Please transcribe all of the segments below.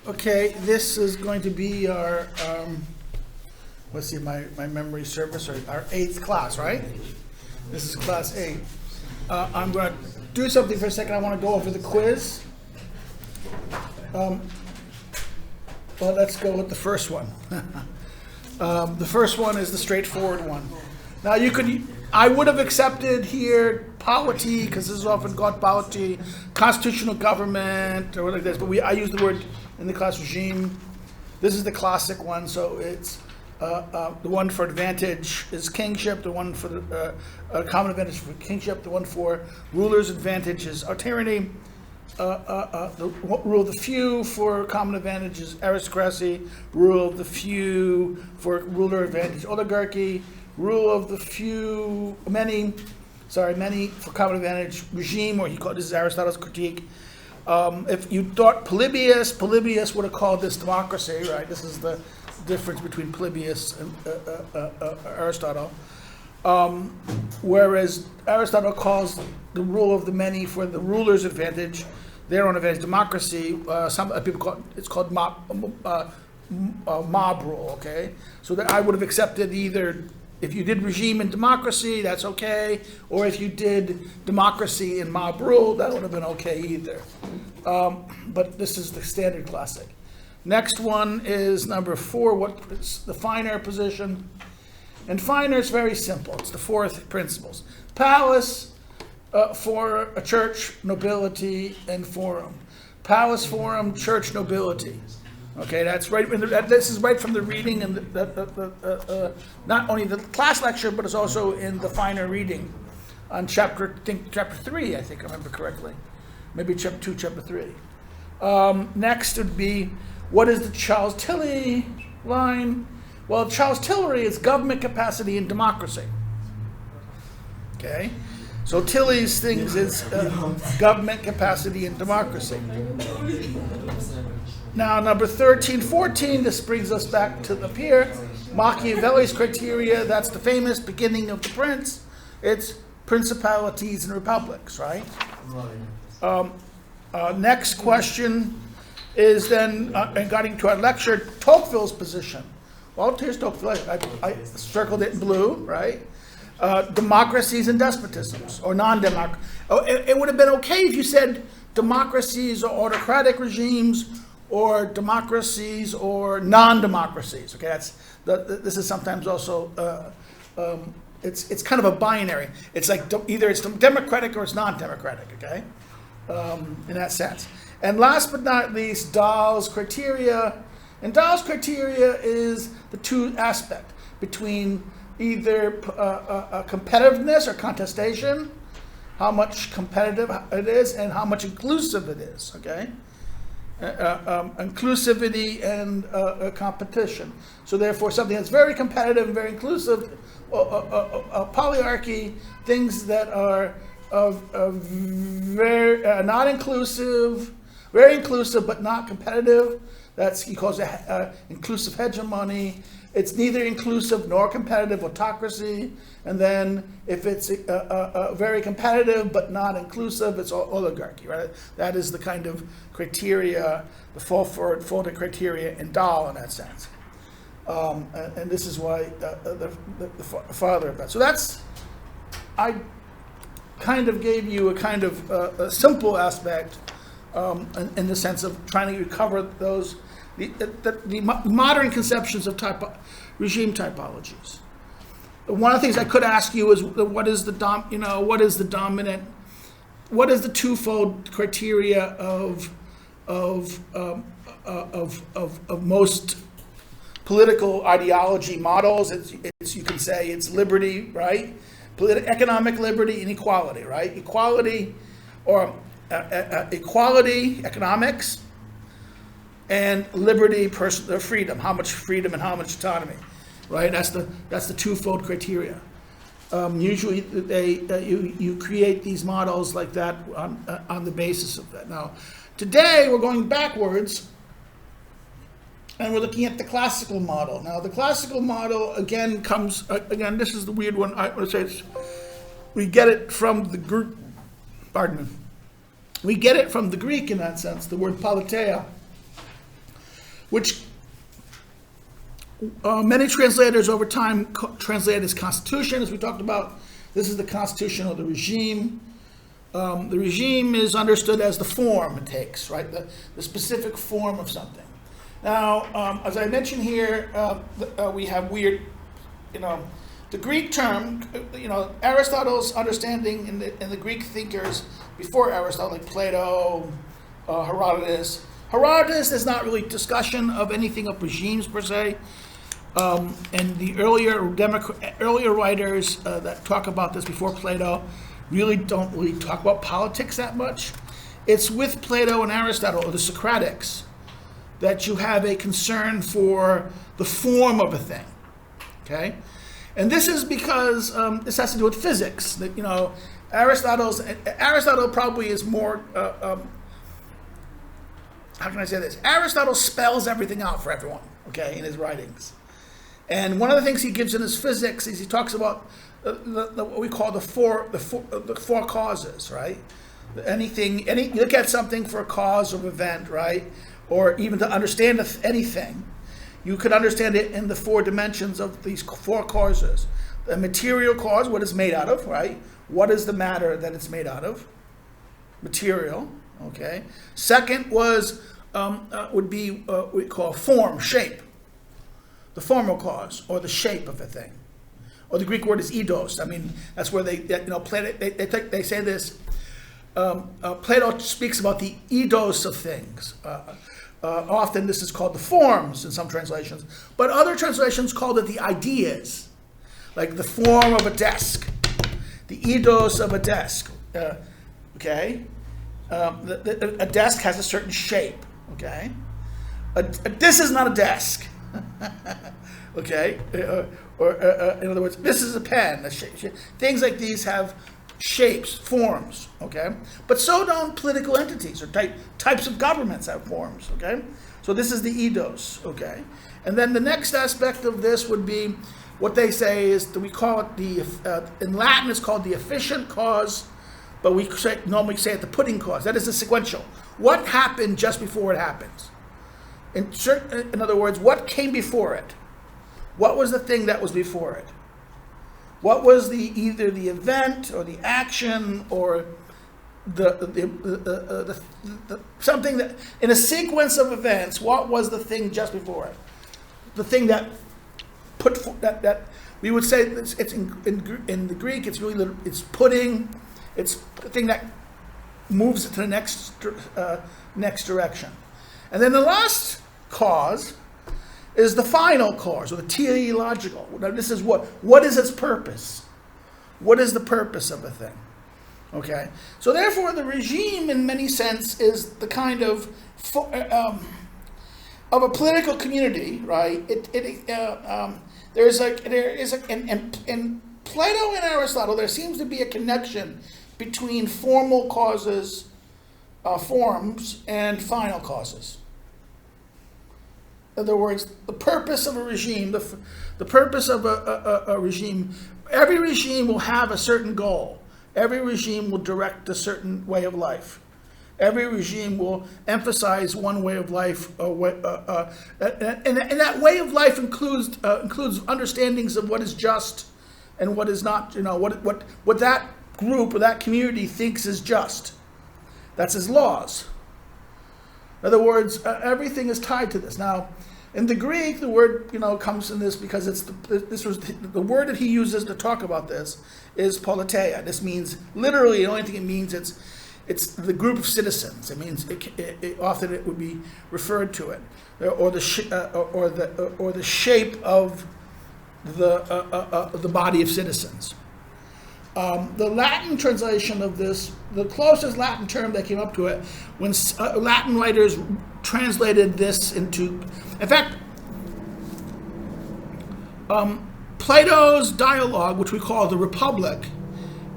Okay, this is going to be our, let's see, my memory service, or our 8th class, right? This is class 8. I'm going to do something for a second. I want to go over the quiz. Well, let's go with the first one. The first one is the straightforward one. Now, I would have accepted here polity, because this is often called polity, constitutional government, or whatever like this, but I use the word in the class regime. This is the classic one, so it's the one for advantage is kingship, the one for the common advantage for kingship, the one for ruler's advantage is tyranny, the rule of the few for common advantage is aristocracy, rule of the few for ruler advantage oligarchy, rule of the few, many for common advantage regime, or this is Aristotle's critique. If you thought Polybius would have called this democracy, right? This is the difference between Polybius and Aristotle. Whereas Aristotle calls the rule of the many for the ruler's advantage, their own advantage, democracy. Some people call it's called mob rule. Okay, so that I would have accepted either. If you did regime and democracy, that's okay. Or if you did democracy and mob rule, that would have been okay either. But this is the standard classic. Next one is number 4, what's the finer position? And finer is very simple. It's the 4th principles. Palace for a church, nobility, and forum. Palace, forum, church, nobility. Okay, that's right. This is right from the reading, and not only the class lecture, but it's also in the finer reading on chapter 3, I think I remember correctly. Maybe chapter 2, chapter 3. Next would be, what is the Charles Tilly line? Well, Charles Tilly is government capacity and democracy. Okay, so Tilly's things is government capacity and democracy. Now, number 13, 14, this brings us back to up here. Machiavelli's criteria, that's the famous beginning of the Prince. It's principalities and republics, right? Next question is then, regarding to our lecture, Tocqueville's position. Well, here's Tocqueville. I circled it in blue, right? Democracies and despotisms, or non-democracy. It would have been okay if you said democracies or autocratic regimes, or democracies or non-democracies. Okay, this is sometimes also it's kind of a binary. It's like either it's democratic or it's non-democratic. Okay, in that sense. And last but not least, Dahl's criteria. And Dahl's criteria is the two aspect between either competitiveness or contestation, how much competitive it is, and how much inclusive it is. Okay. Inclusivity and competition. So therefore, something that's very competitive and very inclusive, polyarchy, things that are very not inclusive, very inclusive but not competitive. He calls it inclusive hegemony. It's neither inclusive nor competitive, autocracy. And then if it's very competitive but not inclusive, it's oligarchy, right? That is the kind of criteria, the folded criteria in Dahl in that sense. And this is why the father of that. So I kind of gave you a kind of a simple aspect in the sense of trying to recover those, the modern conceptions of regime typologies. One of the things I could ask you is what is the twofold criteria of most political ideology models? It's you can say it's liberty, right? Economic liberty and equality, right? Equality or equality, economics, and liberty, personal freedom. How much freedom and how much autonomy. Right, that's the twofold criteria. Usually, you create these models like that on the basis of that. Now, today we're going backwards, and we're looking at the classical model. Now, the classical model again comes again. This is the weird one. I want to say we get it from the Greek. Pardon me. We get it from the Greek in that sense. The word politeia. which many translators over time translate as constitution, as we talked about. This is the constitution of the regime. The regime is understood as the form it takes, right? The specific form of something. Now, as I mentioned here, we have weird, the Greek term, Aristotle's understanding in the Greek thinkers before Aristotle, like Plato, Herodotus. Herodotus is not really discussion of anything of regimes per se. And the earlier writers that talk about this before Plato don't really talk about politics that much. It's with Plato and Aristotle, or the Socratics, that you have a concern for the form of a thing. Okay? And this is because this has to do with physics. That Aristotle probably is more. How can I say this? Aristotle spells everything out for everyone. Okay, in his writings, and one of the things he gives in his physics is he talks about what we call the four causes. Right? You look at something for a cause of event, right? Or even to understand anything. You could understand it in the four dimensions of these four causes. The material cause, what it's made out of, right? What is the matter that it's made out of? Material, okay. Second would be what we call form, shape. The formal cause, or the shape of a thing. Or the Greek word is eidos. I mean, that's where Plato, they say this. Plato speaks about the eidos of things. Often this is called the forms in some translations, but other translations call it the ideas, like the form of a desk, the eidos of a desk. Okay, a desk has a certain shape. Okay, this is not a desk. Okay, or in other words, this is a pen. Things like these have shapes, forms, okay? But so don't political entities or types of governments have forms, okay? So this is the eidos, okay? And then the next aspect of this would be what they say is that we call it in Latin it's called the efficient cause, but we normally say it the pudding cause. That is the sequential. What happened just before it happens? In other words, what came before it? What was the thing that was before it? What was either the event or the action or the something that in a sequence of events? What was the thing just before it? The thing that that we would say it's in the Greek. It's really it's pudding. It's the thing that moves it to the next direction, and then the last cause is the final cause, or the teleological. Now this is what is its purpose? What is the purpose of a thing? Okay, so therefore the regime in many sense is the kind of a political community, right? There is in Plato and Aristotle there seems to be a connection between formal causes, forms, and final causes. In other words, the purpose of a regime, the purpose of a regime, every regime will have a certain goal. Every regime will direct a certain way of life. Every regime will emphasize one way of life, and that way of life includes understandings of what is just and what is not. What that group or that community thinks is just. That's his laws. In other words, everything is tied to this. Now, in the Greek, the word comes in this because this was the word that he uses to talk about this is politeia. This means literally the only thing it means it's the group of citizens. It means often it would be referred to it or the shape of the body of citizens. The Latin translation of this, the closest Latin term that came up to it, when Latin writers translated this into, in fact, Plato's dialogue, which we call the Republic,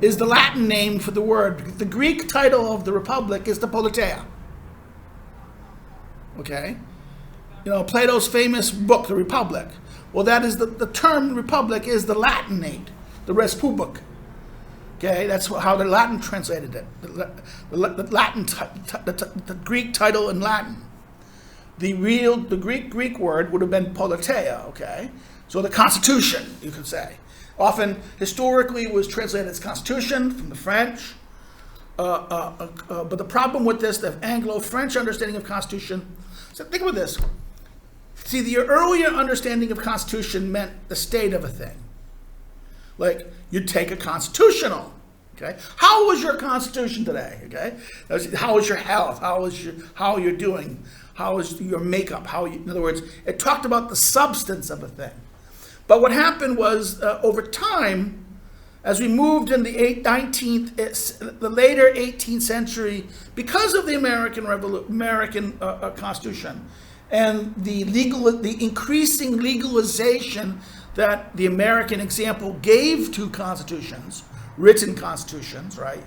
is the Latin name for the word. The Greek title of the Republic is the Politeia. Okay? Plato's famous book, The Republic. Well, that is the term Republic is the Latin name, the Res Publica. Okay, that's how the Latin translated it. The Greek title in Latin. the Greek word would have been politeia, okay? So the Constitution, you could say. Often, historically, it was translated as Constitution from the French. But the problem with this, the Anglo-French understanding of Constitution, so think about this. See, the earlier understanding of Constitution meant the state of a thing. Like, you'd take a constitutional, okay? How was your Constitution today, okay? How is your health? How you're doing? How is your makeup? In other words, it talked about the substance of a thing. But what happened was, over time, as we moved in the later 18th century, because of the American Constitution and the increasing legalization that the American example gave to constitutions, written constitutions, right?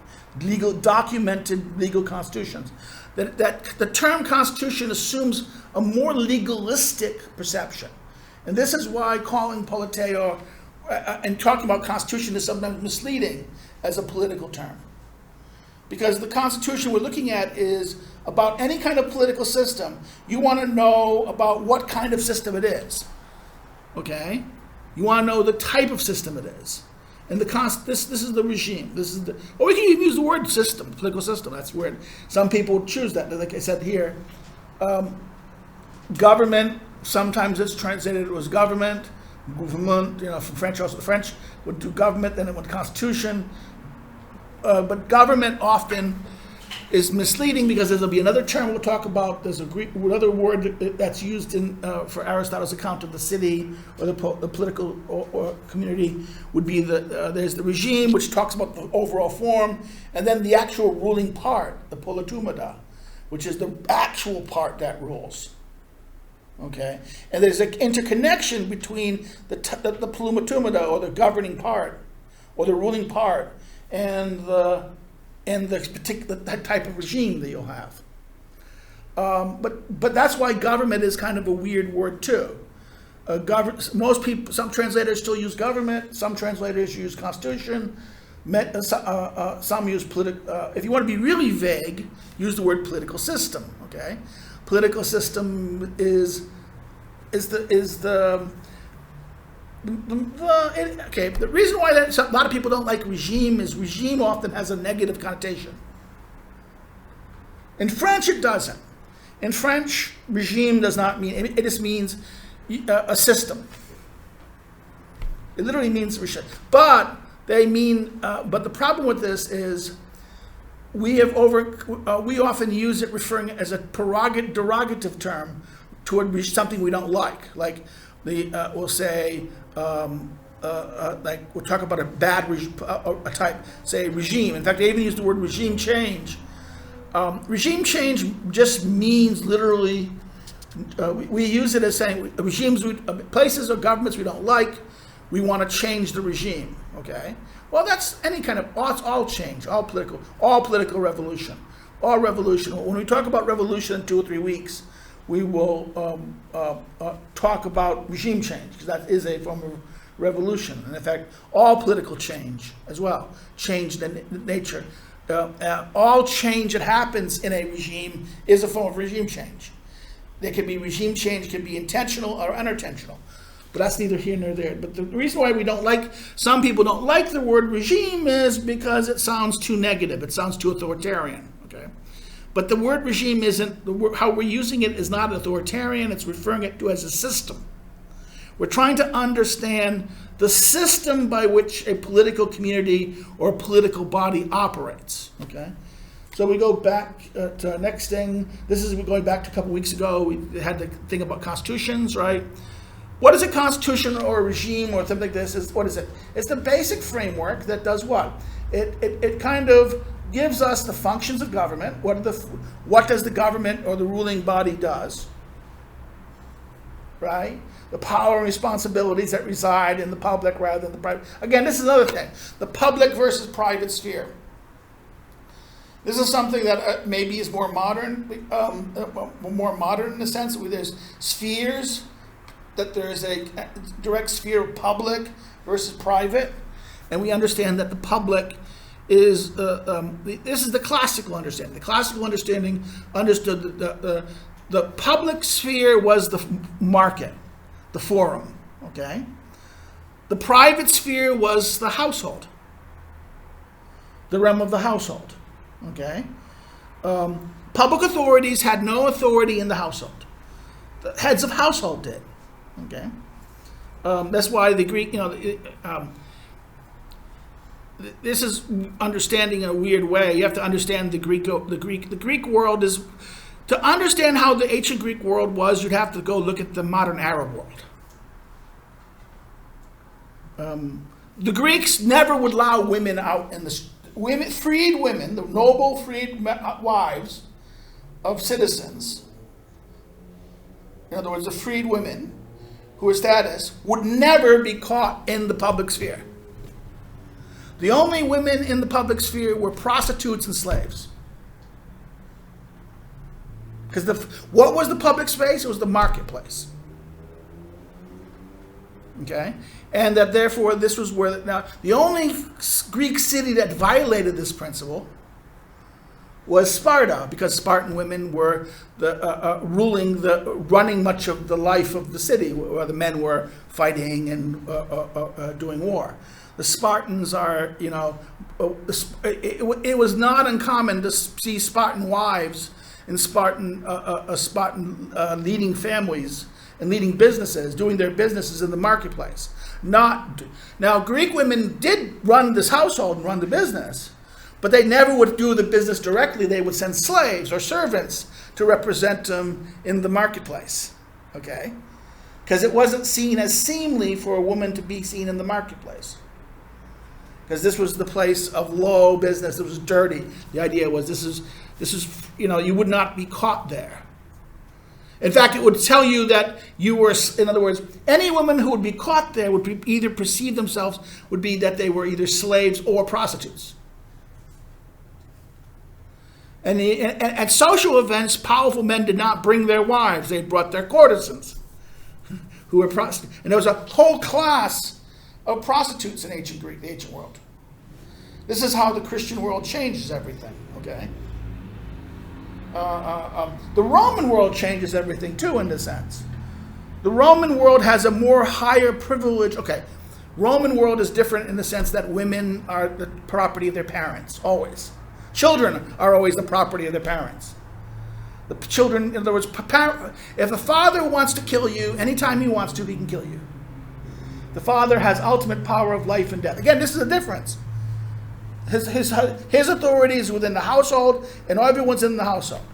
Documented legal constitutions, that the term constitution assumes a more legalistic perception. And this is why calling politeia and talking about constitution is sometimes misleading as a political term. Because the constitution we're looking at is about any kind of political system. You want to know about what kind of system it is. Okay? You want to know the type of system it is. And this is the regime. Or we can even use the word system, political system. That's weird. Some people choose that. Like I said here, government, sometimes it's translated as government, from French, also the French would do government, then it went constitution. But government often is misleading because there'll be another term we'll talk about. There's another word that's used for Aristotle's account of the city or the political or community would be there's the regime, which talks about the overall form, and then the actual ruling part, the politumada, which is the actual part that rules. Okay, and there's an interconnection between the politumada, or the governing part, or the ruling part, and the particular type of regime that you'll have. But that's why government is kind of a weird word too. Most people, some translators still use government. Some translators use constitution. Some use political. If you want to be really vague, use the word political system. Okay, political system is the reason why a lot of people don't like regime is regime often has a negative connotation. In French, it doesn't. In French, regime does not mean, it just means a system. It literally means regime. But the problem with this is we often use it referring as a derogative term toward something we don't like. Like we'll say, like we'll talk about a bad a type, say regime. In fact, they even use the word regime change. Regime change just means literally, we use it as saying regimes, places or governments we don't like, we want to change the regime. Okay. Well, that's any kind of all change, all political revolution, all revolution. When we talk about revolution in 2 or 3 weeks, we will talk about regime change, because that is a form of revolution. And in fact, all political change as well, change the nature. All change that happens in a regime is a form of regime change. There can be regime change, can be intentional or unintentional. But that's neither here nor there. But the reason why some people don't like the word regime is because it sounds too negative. It sounds too authoritarian. Okay, but the word regime how we're using it is not authoritarian. It's referring it to as a system. We're trying to understand the system by which a political community or a political body operates. Okay, so we go back to our next thing. We're going back to a couple weeks ago. We had the thing about constitutions, right? What is a constitution or a regime or something like this? What is it? It's the basic framework that does what? It kind of gives us the functions of government. What does the government or the ruling body does? Right? The power and responsibilities that reside in the public rather than the private. Again, this is another thing. The public versus private sphere. This is something that maybe is more modern in the sense that there's spheres, that there is a direct sphere of public versus private, and we understand that the public is this is the classical understanding. The classical understanding understood The public sphere was the market, the forum, okay? The private sphere was the household, the realm of the household, okay? Public authorities had no authority in the household. The heads of household did, okay? That's why the Greek, this is understanding in a weird way. You have to understand the Greek world is, to understand how the ancient Greek world was, you'd have to go look at the modern Arab world. The Greeks never would allow women out in the freed women, the noble freed wives of citizens. In other words, the freed women who were status would never be caught in the public sphere. The only women in the public sphere were prostitutes and slaves. Because what was the public space? It was the marketplace. Okay? And that therefore this was where, now the only Greek city that violated this principle was Sparta, because Spartan women were running much of the life of the city, where the men were fighting and doing war. The Spartans are, it was not uncommon to see Spartan wives and Spartan leading families and leading businesses, doing their businesses in the marketplace. Now, Greek women did run this household and run the business, but they never would do the business directly. They would send slaves or servants to represent them in the marketplace, okay? Because it wasn't seen as seemly for a woman to be seen in the marketplace. Because this was the place of low business. It was dirty. The idea was this is you would not be caught there. In fact, it would tell you that you were, in other words, any woman who would be caught there would either perceive themselves, would be that they were either slaves or prostitutes. And at social events, powerful men did not bring their wives. They brought their courtesans, who were prostitutes. And there was a whole class of prostitutes in ancient Greek, the ancient world. This is how the Christian world changes everything, okay? The Roman world changes everything too, in a sense. The Roman world has a more higher privilege. Okay, Roman world is different in the sense that women are the property of their parents, always. Children are always the property of their parents. The children, in other words, if the father wants to kill you, anytime he wants to, he can kill you. The father has ultimate power of life and death. Again, this is a difference. His authority is within the household, and everyone's in the household.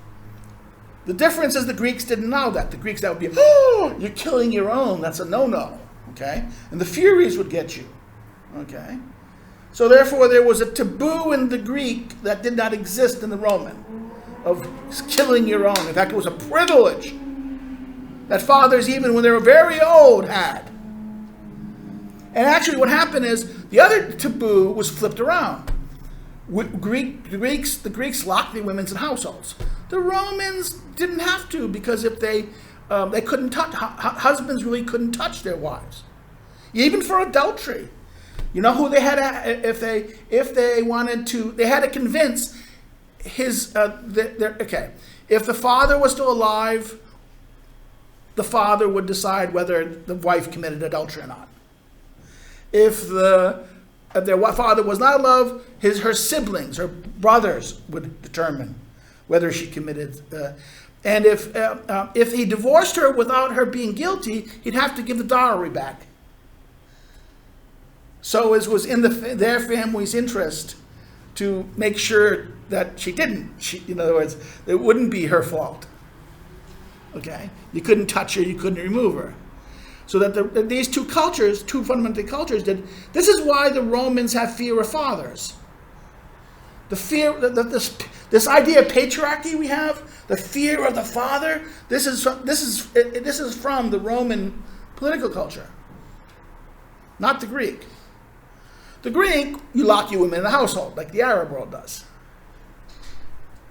The difference is the Greeks didn't know that. The Greeks, that would be, oh, you're killing your own. That's a no-no, okay? And the Furies would get you, okay? So therefore, there was a taboo in the Greek that did not exist in the Roman, of killing your own. In fact, it was a privilege that fathers, even when they were very old, had. And actually what happened is, the other taboo was flipped around. The Greeks locked the women in households. The Romans didn't have to, because if they couldn't touch, husbands really couldn't touch their wives, even for adultery. You know who they had if they wanted to, they had to convince his okay. If the father was still alive, the father would decide whether the wife committed adultery or not. If their father was not alive, her siblings, her brothers, would determine whether she committed. And if he divorced her without her being guilty, he'd have to give the dowry back. So it was in their family's interest to make sure that she didn't. In other words, it wouldn't be her fault. Okay, you couldn't touch her, you couldn't remove her. So that these two cultures, two fundamental cultures, did. This is why the Romans have fear of fathers. The fear, this idea of patriarchy we have, the fear of the father. This is from the Roman political culture, not the Greek. The Greek, you lock your women in the household, like the Arab world does.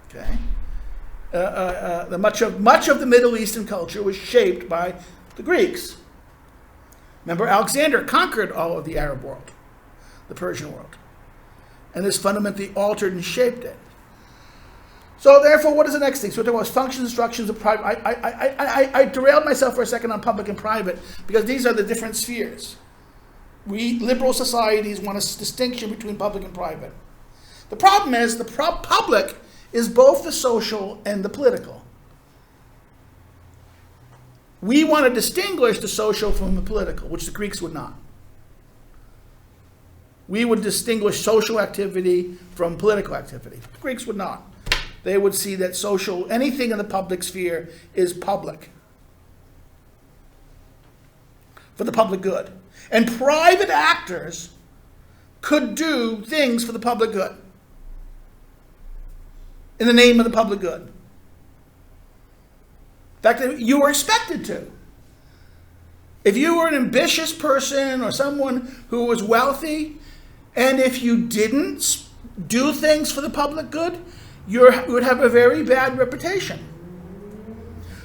Okay, much of the Middle Eastern culture was shaped by the Greeks. Remember, Alexander conquered all of the Arab world, the Persian world. And this fundamentally altered and shaped it. So therefore, what is the next thing? So there was functions, instructions of private. I derailed myself for a second on public and private because these are the different spheres. We liberal societies want a distinction between public and private. The problem is the public is both the social and the political. We want to distinguish the social from the political, which the Greeks would not. We would distinguish social activity from political activity. The Greeks would not. They would see that anything in the public sphere is public, for the public good. And private actors could do things for the public good, in the name of the public good. In fact, you were expected to. If you were an ambitious person or someone who was wealthy, and if you didn't do things for the public good, you would have a very bad reputation.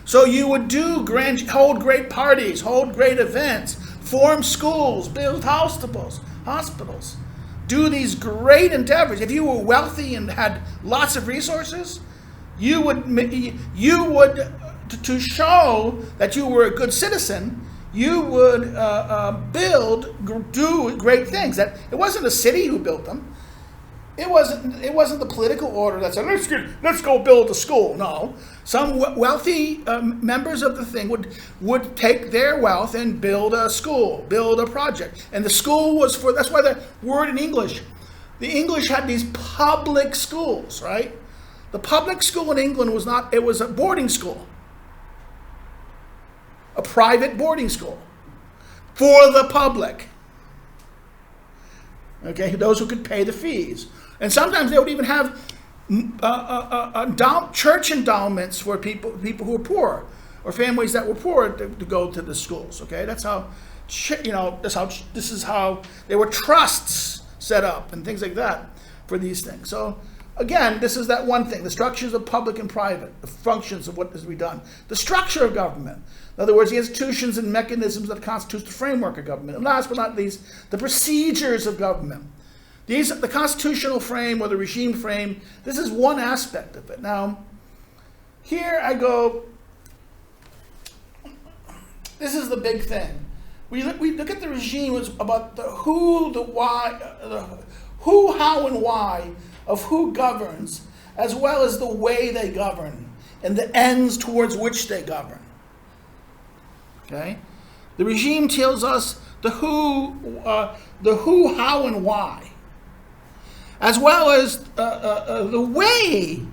So you would hold great parties, hold great events, form schools, build hospitals, do these great endeavors. If you were wealthy and had lots of resources, you would to show that you were a good citizen, you would do great things. That it wasn't the city who built them. It wasn't the political order that said, let's go build a school. No. Some wealthy members of the thing would take their wealth and build a school, build a project. And the school was that's why the word in English, the English had these public schools, right? The public school in England it was a boarding school. A private boarding school for the public. Okay, those who could pay the fees. And sometimes they would even have church endowments for people who were poor, or families that were poor to go to the schools. Okay, this is how there were trusts set up and things like that for these things. So again, this is that one thing: the structures of public and private, the functions of what is to be done, the structure of government. In other words, the institutions and mechanisms that constitute the framework of government. And last but not least, the procedures of government. The constitutional frame or the regime frame, this is one aspect of it. Now, here I go, this is the big thing. We look at the regime as about the who, the why, the who, how, and why of who governs, as well as the way they govern and the ends towards which they govern. Okay? The regime tells us the who, how, and why, as well as the way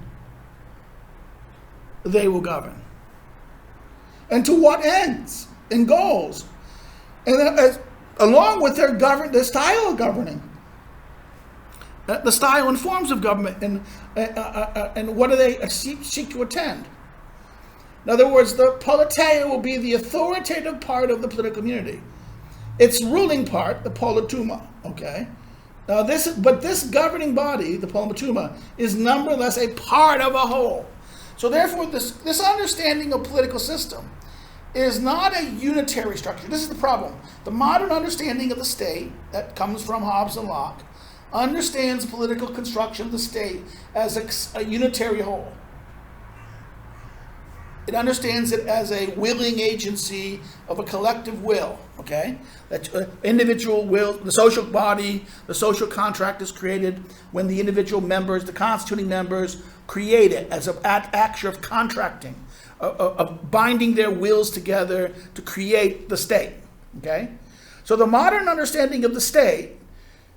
they will govern, and to what ends and goals, and along with their style of governing, the style and forms of government, and what do they seek to attend. In other words, the politeia will be the authoritative part of the political community. Its ruling part, the polituma, okay? Now this governing body, the polituma, is nonetheless a part of a whole. So therefore, this understanding of political system is not a unitary structure. This is the problem. The modern understanding of the state that comes from Hobbes and Locke understands political construction of the state as a unitary whole. It understands it as a willing agency of a collective will, okay? That individual will, the social body, the social contract is created when the individual members, the constituting members, create it as an action of contracting, of binding their wills together to create the state, okay? So the modern understanding of the state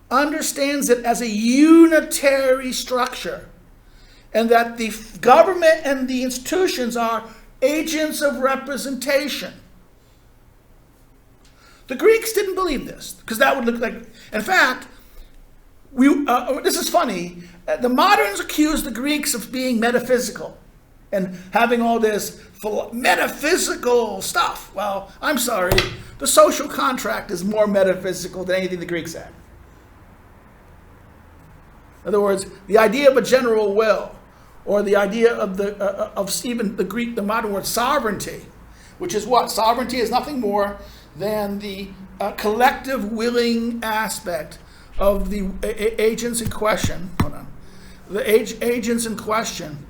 understands it as a unitary structure, and that the government and the institutions are agents of representation. The Greeks didn't believe this, because that would look like, in fact, this is funny, the moderns accuse the Greeks of being metaphysical and having all this metaphysical stuff. Well, I'm sorry, the social contract is more metaphysical than anything the Greeks had. In other words, the idea of a general will, or the idea of even the modern word sovereignty, which is what? Sovereignty is nothing more than the collective willing aspect of the agents in question. Hold on. The agents in question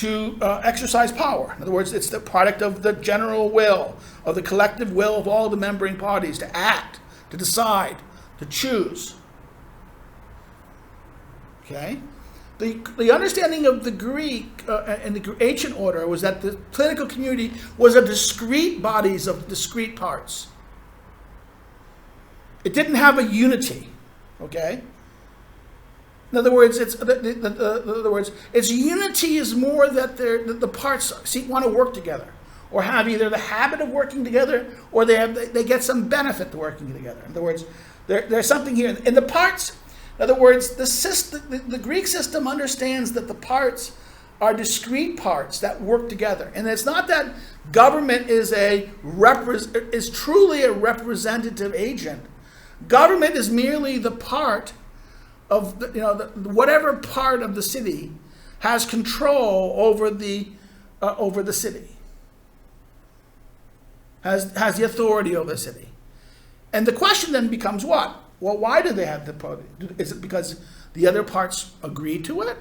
exercise power. In other words, it's the product of the general will, of the collective will of all the membering parties to act, to decide, to choose. Okay? The understanding of the Greek and the ancient order was that the political community was a discrete bodies of discrete parts. It didn't have a unity. Okay? In other words, its unity is more that the parts want to work together, or have either the habit of working together, or they get some benefit to working together. In other words, there's something here in the parts. In other words, the Greek system understands that the parts are discrete parts that work together, and it's not that government is truly a representative agent. Government is merely the part of whatever part of the city has control over the city, has the authority over the city. And the question then becomes what? Well, why do they have the authority? Is it because the other parts agree to it?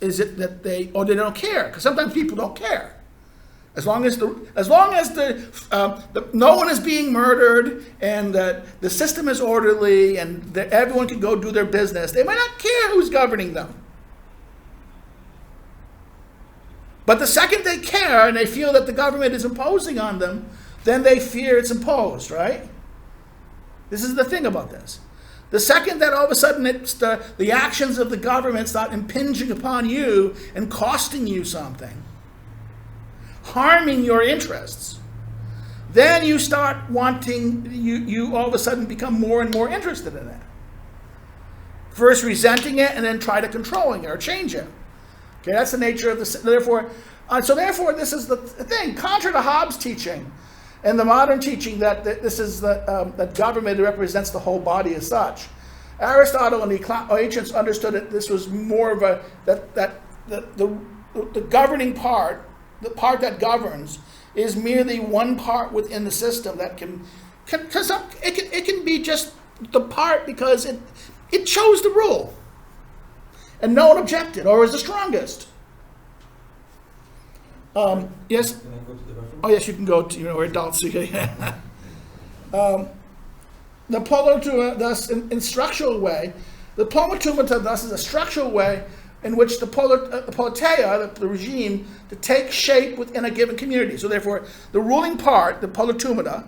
Is it that they don't care? Because sometimes people don't care. As long as no one is being murdered and the system is orderly and that everyone can go do their business, they might not care who's governing them. But the second they care and they feel that the government is imposing on them, then they fear it's imposed, right? This is the thing about this. The second that all of a sudden the actions of the government start impinging upon you and costing you something, harming your interests, then you start wanting, you all of a sudden become more and more interested in it. First resenting it and then try to controlling it or change it. Okay, that's the nature of the, therefore this is the thing, contrary to Hobbes' teaching and the modern teaching that this is that government represents the whole body as such. Aristotle and the ancients understood that this was more of the governing part, the part that governs, is merely one part within the system that it can be just the part because it chose the rule and no one objected or was the strongest. Yes. Can I go to the bathroom? Oh yes, you can go to we're adults. The polituma thus in structural way, the polituma thus is a structural way in which the politeia, the regime, to take shape within a given community. So therefore, the ruling part, the politumata,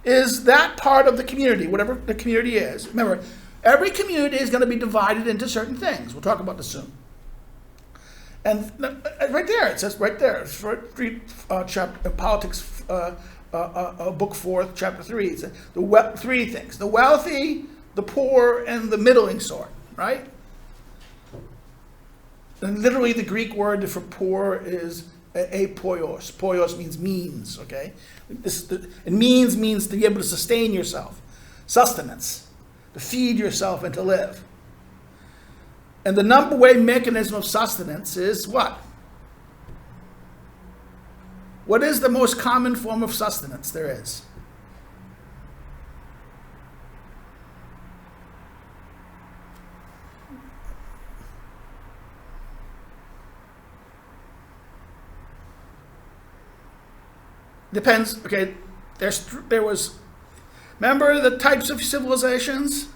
is that part of the community, whatever the community is. Remember, every community is going to be divided into certain things. We'll talk about this soon. And right there, it says right there, it's chapter politics, book 4, chapter 3. It says three things: the wealthy, the poor, and the middling sort. Right? And literally, the Greek word for poor is apoios. Poios means means. Okay, and means to be able to sustain yourself, sustenance, to feed yourself and to live. And the number one mechanism of sustenance is what? What is the most common form of sustenance there is? Depends. Okay, there was. Remember the types of civilizations?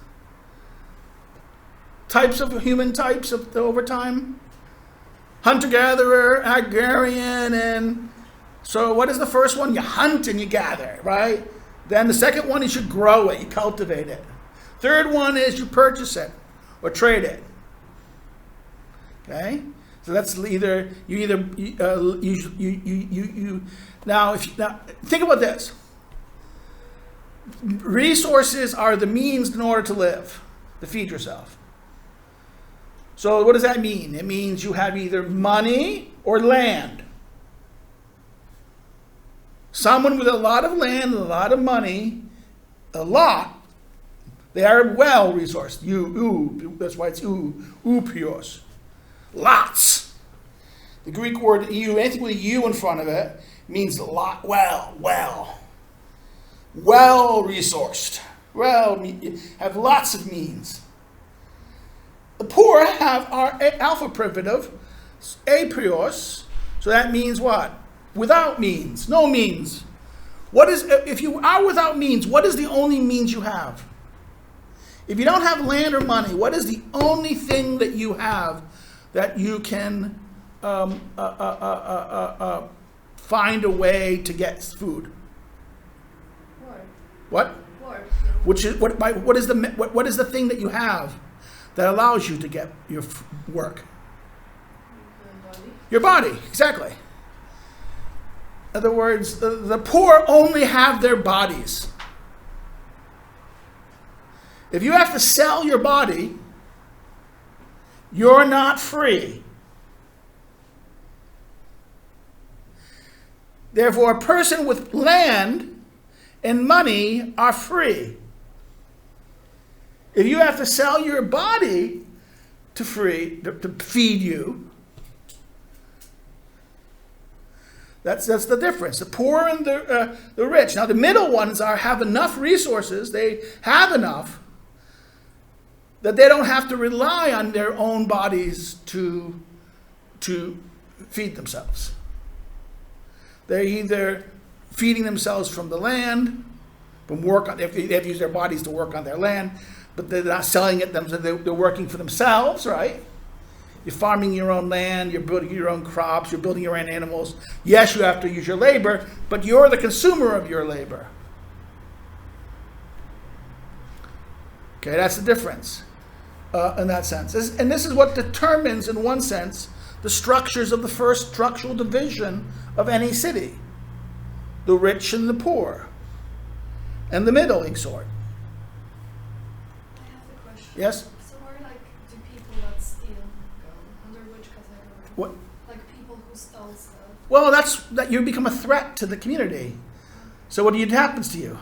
Types of human types of over time? Hunter-gatherer, agrarian, and so what is the first one? You hunt and you gather, right? Then the second one is you grow it, you cultivate it. Third one is you purchase it or trade it. Okay? So that's now think about this. Resources are the means in order to live, to feed yourself. So what does that mean? It means you have either money or land. Someone with a lot of land and a lot of money, they are well resourced. That's why it's oupios. Lots. The Greek word anything with a U in front of it, means lot, well resourced. Have lots of means. The poor are alpha primitive, Aprios. So that means what? Without means, no means. What is, if you are without means, what is the only means you have? If you don't have land or money, what is the only thing that you have that you can find a way to get food? Work. What? Work. Which is what is the thing that you have that allows you to get your work? Body. Your body, exactly. In other words, the poor only have their bodies. If you have to sell your body, you're not free. Therefore, a person with land and money are free. If you have to sell your body to feed you, that's the difference. The poor and the rich. Now, the middle ones have enough resources. They have enough that they don't have to rely on their own bodies to feed themselves. They're either feeding themselves from the land, from work on. They have to use their bodies to work on their land, but they're not selling it. They're working for themselves, right? You're farming your own land. You're building your own crops. You're building your own animals. Yes, you have to use your labor, but you're the consumer of your labor. Okay, that's the difference in that sense. And this is what determines, in one sense, the structures of the first structural division of any city. The rich and the poor. And the middling sort. I have a question. Yes? So where do people that steal go? Under which category? What? Like people who stole stuff. Well, that you become a threat to the community. So what happens to you?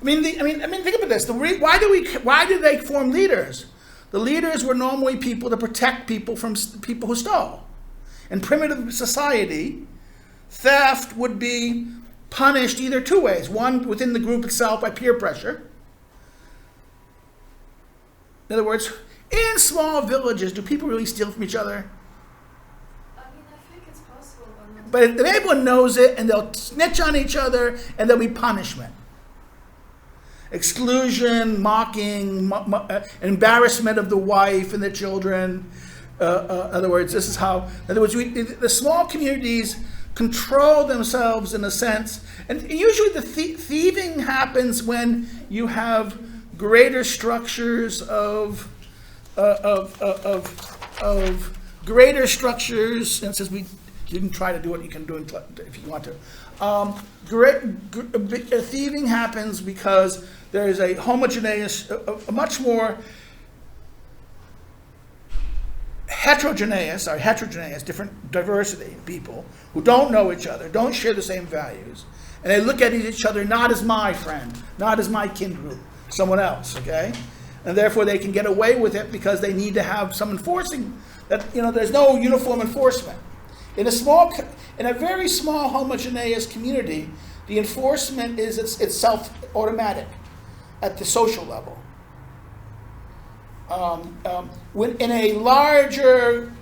I mean, think about this. Why did they form leaders? The leaders were normally people to protect people from people who stole. In primitive society, theft would be punished either two ways. One, within the group itself by peer pressure. In other words, in small villages, do people really steal from each other? I think it's possible, But if everyone knows it, and they'll snitch on each other, and there'll be punishment. Exclusion, mocking, embarrassment of the wife and the children. In other words, this is how. In other words, the small communities control themselves in a sense, and usually the thieving happens when you have greater structures of greater structures. And since we didn't try to do it, you can do it if you want to. Thieving happens because there is a homogeneous, a much more heterogeneous, different diversity of people who don't know each other, don't share the same values, and they look at each other not as my friend, not as my kin group, someone else, okay? And therefore they can get away with it because they need to have some enforcing that, there's no uniform enforcement. In a very small homogeneous community, the enforcement is itself automatic at the social level. When in a larger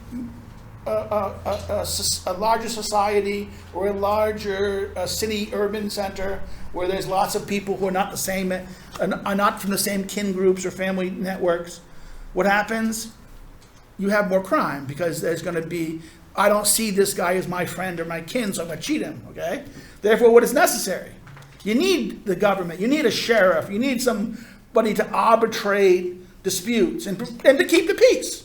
society or a larger city urban center where there's lots of people who are not the same, are not from the same kin groups or family networks, what happens? You have more crime because there's going to be, I don't see this guy as my friend or my kin, so I'm going to cheat him, okay? Therefore, what is necessary? You need the government, you need a sheriff, you need somebody to arbitrate disputes and to keep the peace.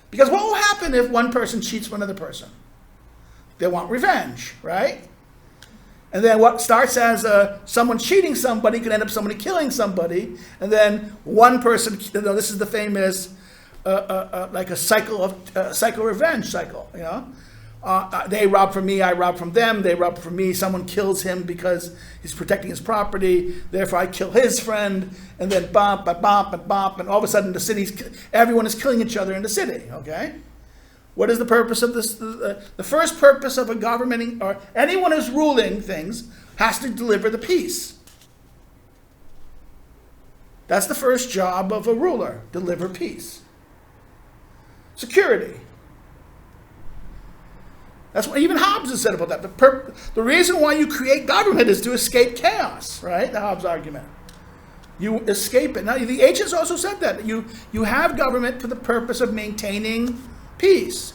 Because what will happen if one person cheats another person? They want revenge, right? And then what starts as someone cheating somebody could end up somebody killing somebody, and then one person, this is the famous like a cycle of revenge cycle, they rob from me, I rob from them, they rob from me, someone kills him because he's protecting his property, therefore I kill his friend, and then bump, and all of a sudden everyone is killing each other in the city, okay? What is the purpose of this? The first purpose of a government, or anyone who's ruling things, has to deliver the peace. That's the first job of a ruler, deliver peace. Security. That's what even Hobbes has said about that. The reason why you create government is to escape chaos, right? The Hobbes argument. You escape it. Now, the ancients also said that. You have government for the purpose of maintaining peace,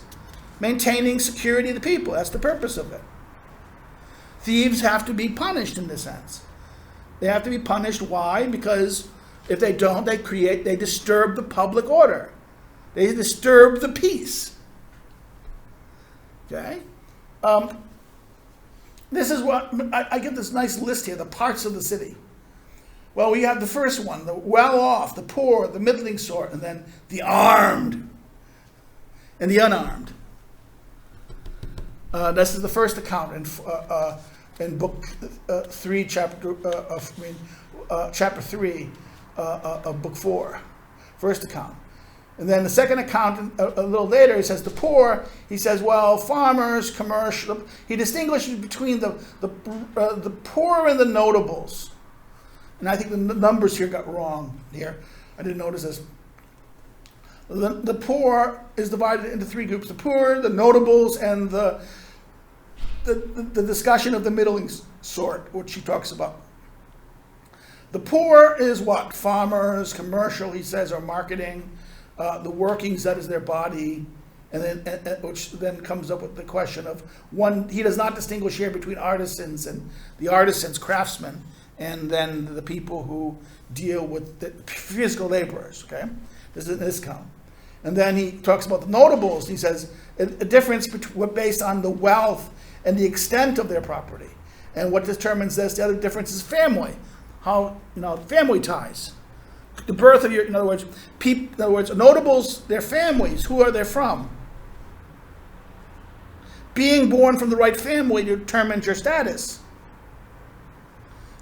maintaining security of the people. That's the purpose of it. Thieves have to be punished in this sense. They have to be punished. Why? Because if they don't, they disturb the public order. They disturb the peace. Okay? This is what, I get this nice list here, the parts of the city. Well, we have the first one, the well-off, the poor, the middling sort, and then the armed and the unarmed. This is the first account in book 3, chapter 3 of book 4, first account. And then the second account, a little later, he says the poor. He says, well, farmers, commercial. He distinguishes between the poor and the notables. And I think the numbers here got wrong here. I didn't notice this. The poor is divided into 3 groups: the poor, the notables, and the discussion of the middling sort, which he talks about. The poor is what? Farmers, commercial, he says, or marketing. The workings, that is their body, and then which then comes up with the question of one. He does not distinguish here between artisans and the artisans, craftsmen, and then the people who deal with the physical laborers. Okay, this is this count, and then he talks about the notables. He says a difference based on the wealth and the extent of their property, and what determines this. The other difference is family, how family ties. The birth of your, in other words, notables, their families, who are they from? Being born from the right family determines your status.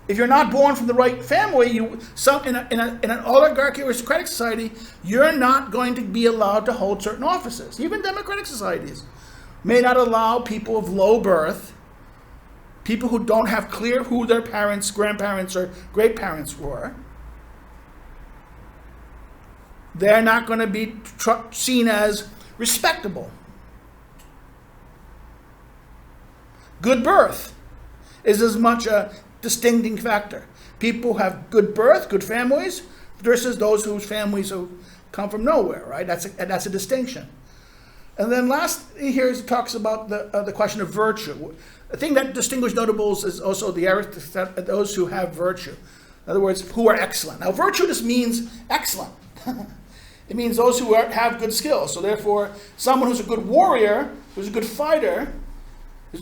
If you're not born from the right family, in an oligarchic aristocratic society, you're not going to be allowed to hold certain offices. Even democratic societies may not allow people of low birth, people who don't have clear who their parents, grandparents, or great-parents were. They're not going to be seen as respectable. Good birth is as much a distinguishing factor. People who have good birth, good families, versus those whose families have come from nowhere, right? That's a distinction. And then last here it talks about the question of virtue. The thing that distinguishes notables is also those who have virtue. In other words, who are excellent. Now, virtue just means excellent. It means those who have good skills. So therefore, someone who's a good warrior, who's a good fighter,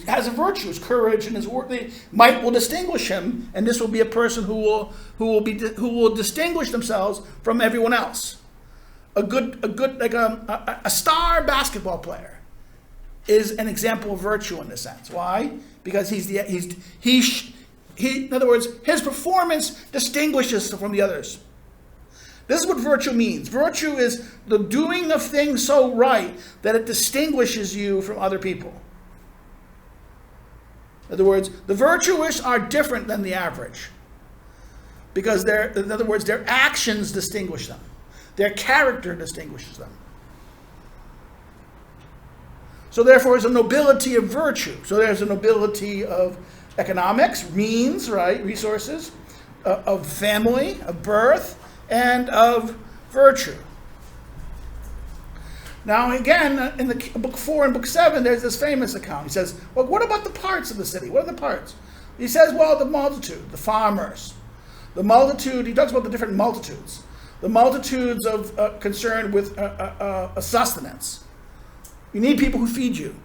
has a virtue, his courage and his work, will distinguish him, and this will be a person who will distinguish themselves from everyone else. A star basketball player is an example of virtue in this sense. Why? Because in other words, his performance distinguishes from the others. This is what virtue means. Virtue is the doing of things so right that it distinguishes you from other people. In other words, the virtuous are different than the average because their actions distinguish them. Their character distinguishes them. So therefore, there's a nobility of virtue. So there's a nobility of economics, means, right, resources, of family, of birth, and of virtue. Now again, in the book 4 and book 7, there's this famous account. He says, well, what about the parts of the city? What are the parts? He says, well, the multitude, the farmers. The multitude, he talks about the different multitudes. The multitudes of concerned with sustenance. You need people who feed you.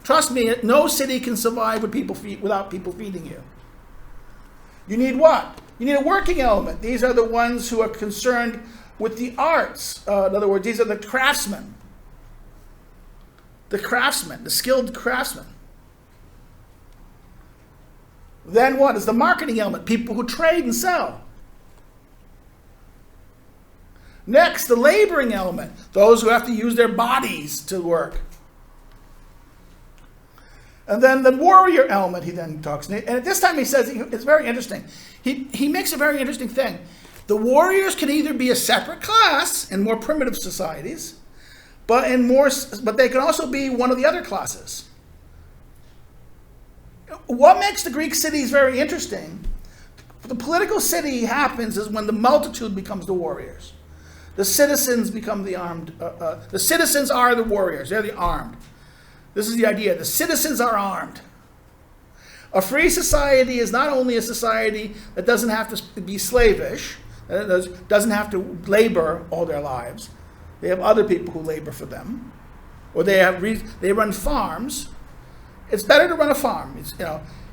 Trust me, no city can survive without people feeding you. You need what? You need a working element. These are the ones who are concerned with the arts. In other words, these are the craftsmen. The skilled craftsmen. Then what is the marketing element? People who trade and sell. Next, the laboring element. Those who have to use their bodies to work. And then the warrior element, he then talks. And at this time he says, it's very interesting. He makes a very interesting thing. The warriors can either be a separate class in more primitive societies, but but they can also be one of the other classes. What makes the Greek cities very interesting, the political city happens is when the multitude becomes the warriors. The citizens become the armed. The citizens are the warriors. They're the armed. This is the idea. The citizens are armed. A free society is not only a society that doesn't have to be slavish, that doesn't have to labor all their lives. They have other people who labor for them, or they run farms. It's better to run a farm.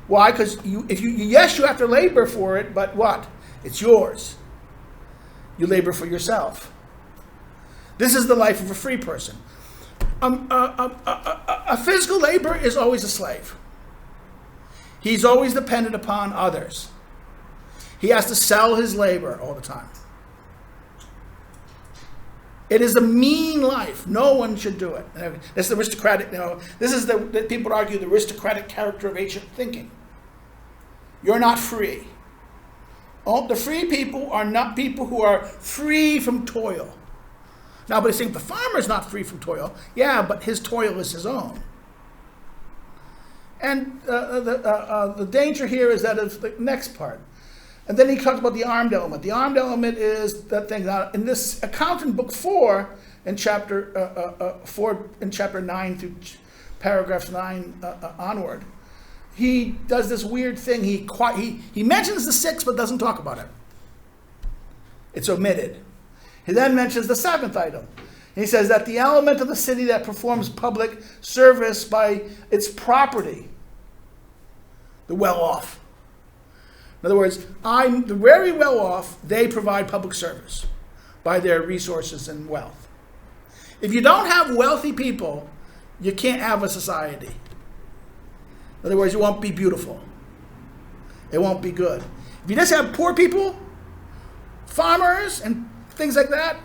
Why? Because you have to labor for it, but what? It's yours. You labor for yourself. This is the life of a free person. A physical labor is always a slave. He's always dependent upon others. He has to sell his labor all the time. It is a mean life. No one should do it. That's the aristocratic, this is the people argue the aristocratic character of ancient thinking. You're not free. The free people are not people who are free from toil. Now, but he's saying the farmer's not free from toil. Yeah, but his toil is his own. And the danger here is that it's the next part. And then he talked about the armed element. The armed element is that thing. Now, in this account in book 4, in chapter 9 through paragraphs 9 onward, he does this weird thing. He mentions the 6, but doesn't talk about it. It's omitted. He then mentions the 7th item. He says that the element of the city that performs public service by its property, the well-off. In other words, the very well-off, they provide public service by their resources and wealth. If you don't have wealthy people, you can't have a society. In other words, it won't be beautiful. It won't be good. If you just have poor people, farmers, and things like that,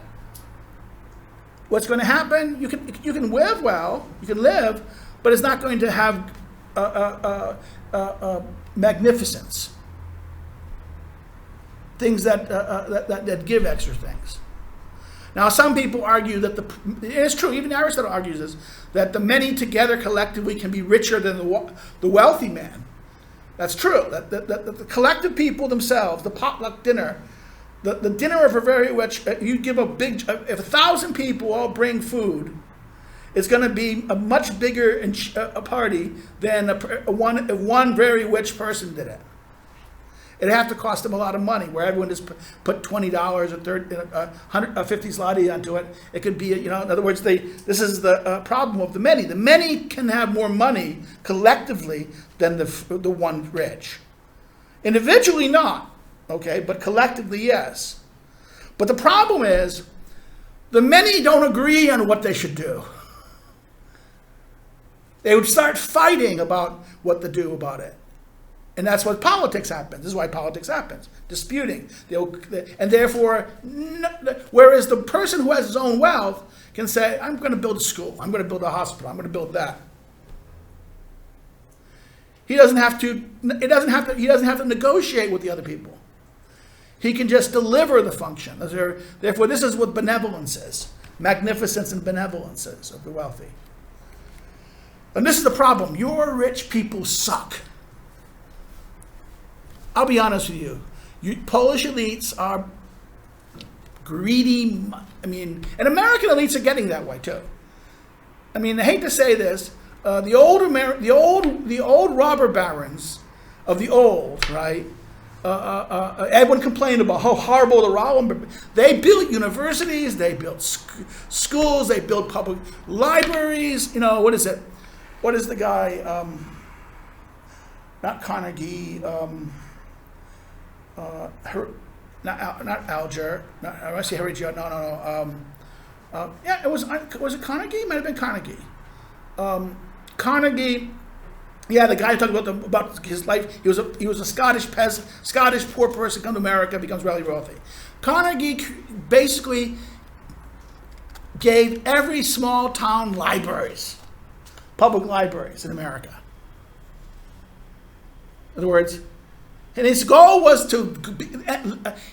what's going to happen? You can live well, you can live, but it's not going to have magnificence. Things that give extra things. Now, some people argue that it's true. Even Aristotle argues this, that the many together collectively can be richer than the wealthy man. That's true. That the collective people themselves, the potluck dinner. The dinner of a very rich, you give if 1,000 people all bring food, it's going to be a much bigger a party than if one very rich person did it. It'd have to cost them a lot of money, where everyone just put $20 or 50 zloty onto it. It could be, in other words, this is the problem of the many. The many can have more money collectively than the one rich. Individually, not. Okay, but collectively, yes. But the problem is, the many don't agree on what they should do. They would start fighting about what to do about it. And that's what politics happens. This is why politics happens. Disputing. And therefore, whereas the person who has his own wealth can say, I'm going to build a school, I'm going to build a hospital, I'm going to build that. He doesn't have to negotiate with the other people. He can just deliver the function. Therefore, this is what benevolence is. Magnificence and benevolence is of the wealthy. And this is the problem. Your rich people suck. I'll be honest with you. Polish elites are greedy. And American elites are getting that way too. I hate to say this. The old robber barons of the old, right? Everyone complained about how horrible the robber. They built universities, they built schools, they built public libraries. What is it? What is the guy? Not Carnegie. Not Alger. I see Harry Joe. No. Yeah, it was it Carnegie? It might have been Carnegie. Carnegie. Yeah, the guy talking about his life. He was a Scottish peasant, Scottish poor person, come to America, becomes really wealthy. Carnegie basically gave every small town libraries, public libraries in America. In other words, and his goal was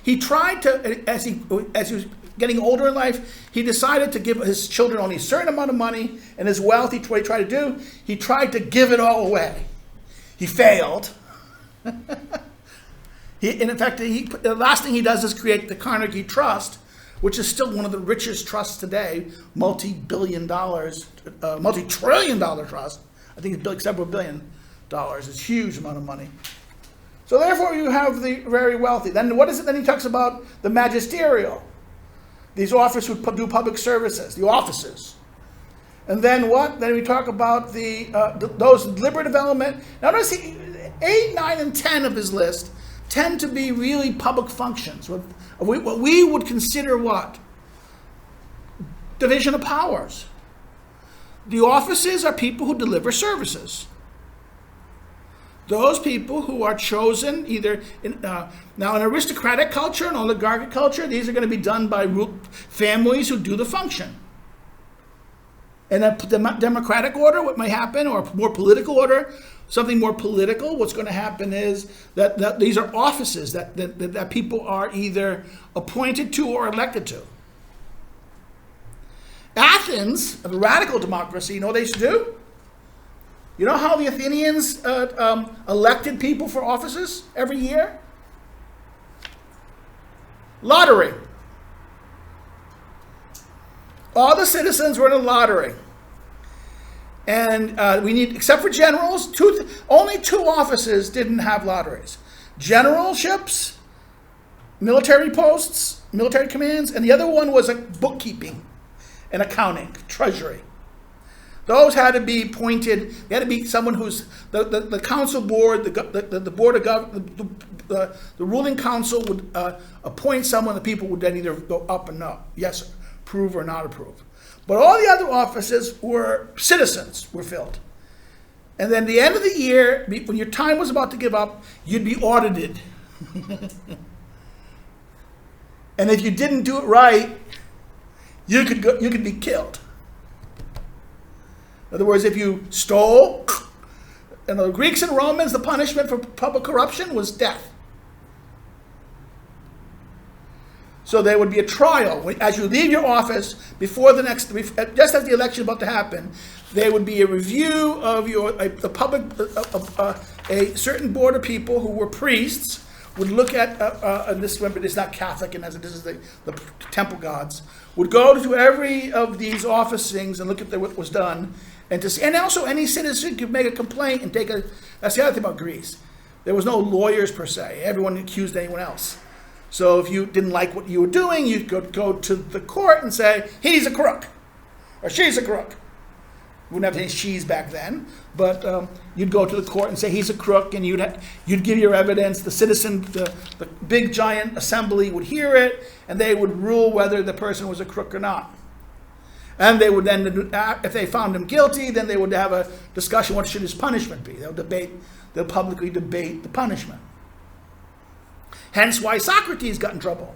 he tried to, as he was getting older in life, he decided to give his children only a certain amount of money, and his wealth, what he tried to do, he tried to give it all away. He failed. In fact, the last thing he does is create the Carnegie Trust, which is still one of the richest trusts today, multi-trillion dollar trust. I think it's several $billion. It's a huge amount of money. So therefore you have the very wealthy. Then what is it? Then he talks about the magisterial. These officers who do public services, the offices. And then what? Then we talk about those liberal development. Now notice 8, 9, and 10 of his list tend to be really public functions. What we would consider what? Division of powers. The offices are people who deliver services. Those people who are chosen either now in aristocratic culture and oligarchic culture, these are going to be done by families who do the function. In a democratic order, what may happen, or more political order, something more political, what's going to happen is that these are offices that people are either appointed to or elected to. Athens, a radical democracy, you know what they used to do? You know how the Athenians elected people for offices every year? Lottery. All the citizens were in a lottery. And except for generals, only 2 offices didn't have lotteries. Generalships, military posts, military commands, and the other one was bookkeeping and accounting, treasury. Those had to be appointed. They had to be someone who's the council board, the board of the ruling council would appoint someone. The people would then either go up and no, yes, approve or not approve. But all the other offices were citizens were filled. And then the end of the year, when your time was about to give up, you'd be audited. And if you didn't do it right, you could be killed. In other words, if you stole, in the Greeks and Romans, the punishment for public corruption was death. So there would be a trial. As you leave your office, before the next, just as the election is about to happen, there would be a review of a certain board of people who were priests would look at, and this, remember, it's not Catholic, and this is the temple gods, would go to every of these office things and look at what was done. And also any citizen could make a complaint and that's the other thing about Greece. There was no lawyers per se. Everyone accused anyone else. So if you didn't like what you were doing, you could go to the court and say, he's a crook, or she's a crook. We wouldn't have any she's back then, but you'd go to the court and say he's a crook, and you'd give your evidence. The citizen, the big giant assembly would hear it, and they would rule whether the person was a crook or not. And they would then, if they found him guilty, then they would have a discussion, what should his punishment be? They'll publicly debate the punishment. Hence why Socrates got in trouble.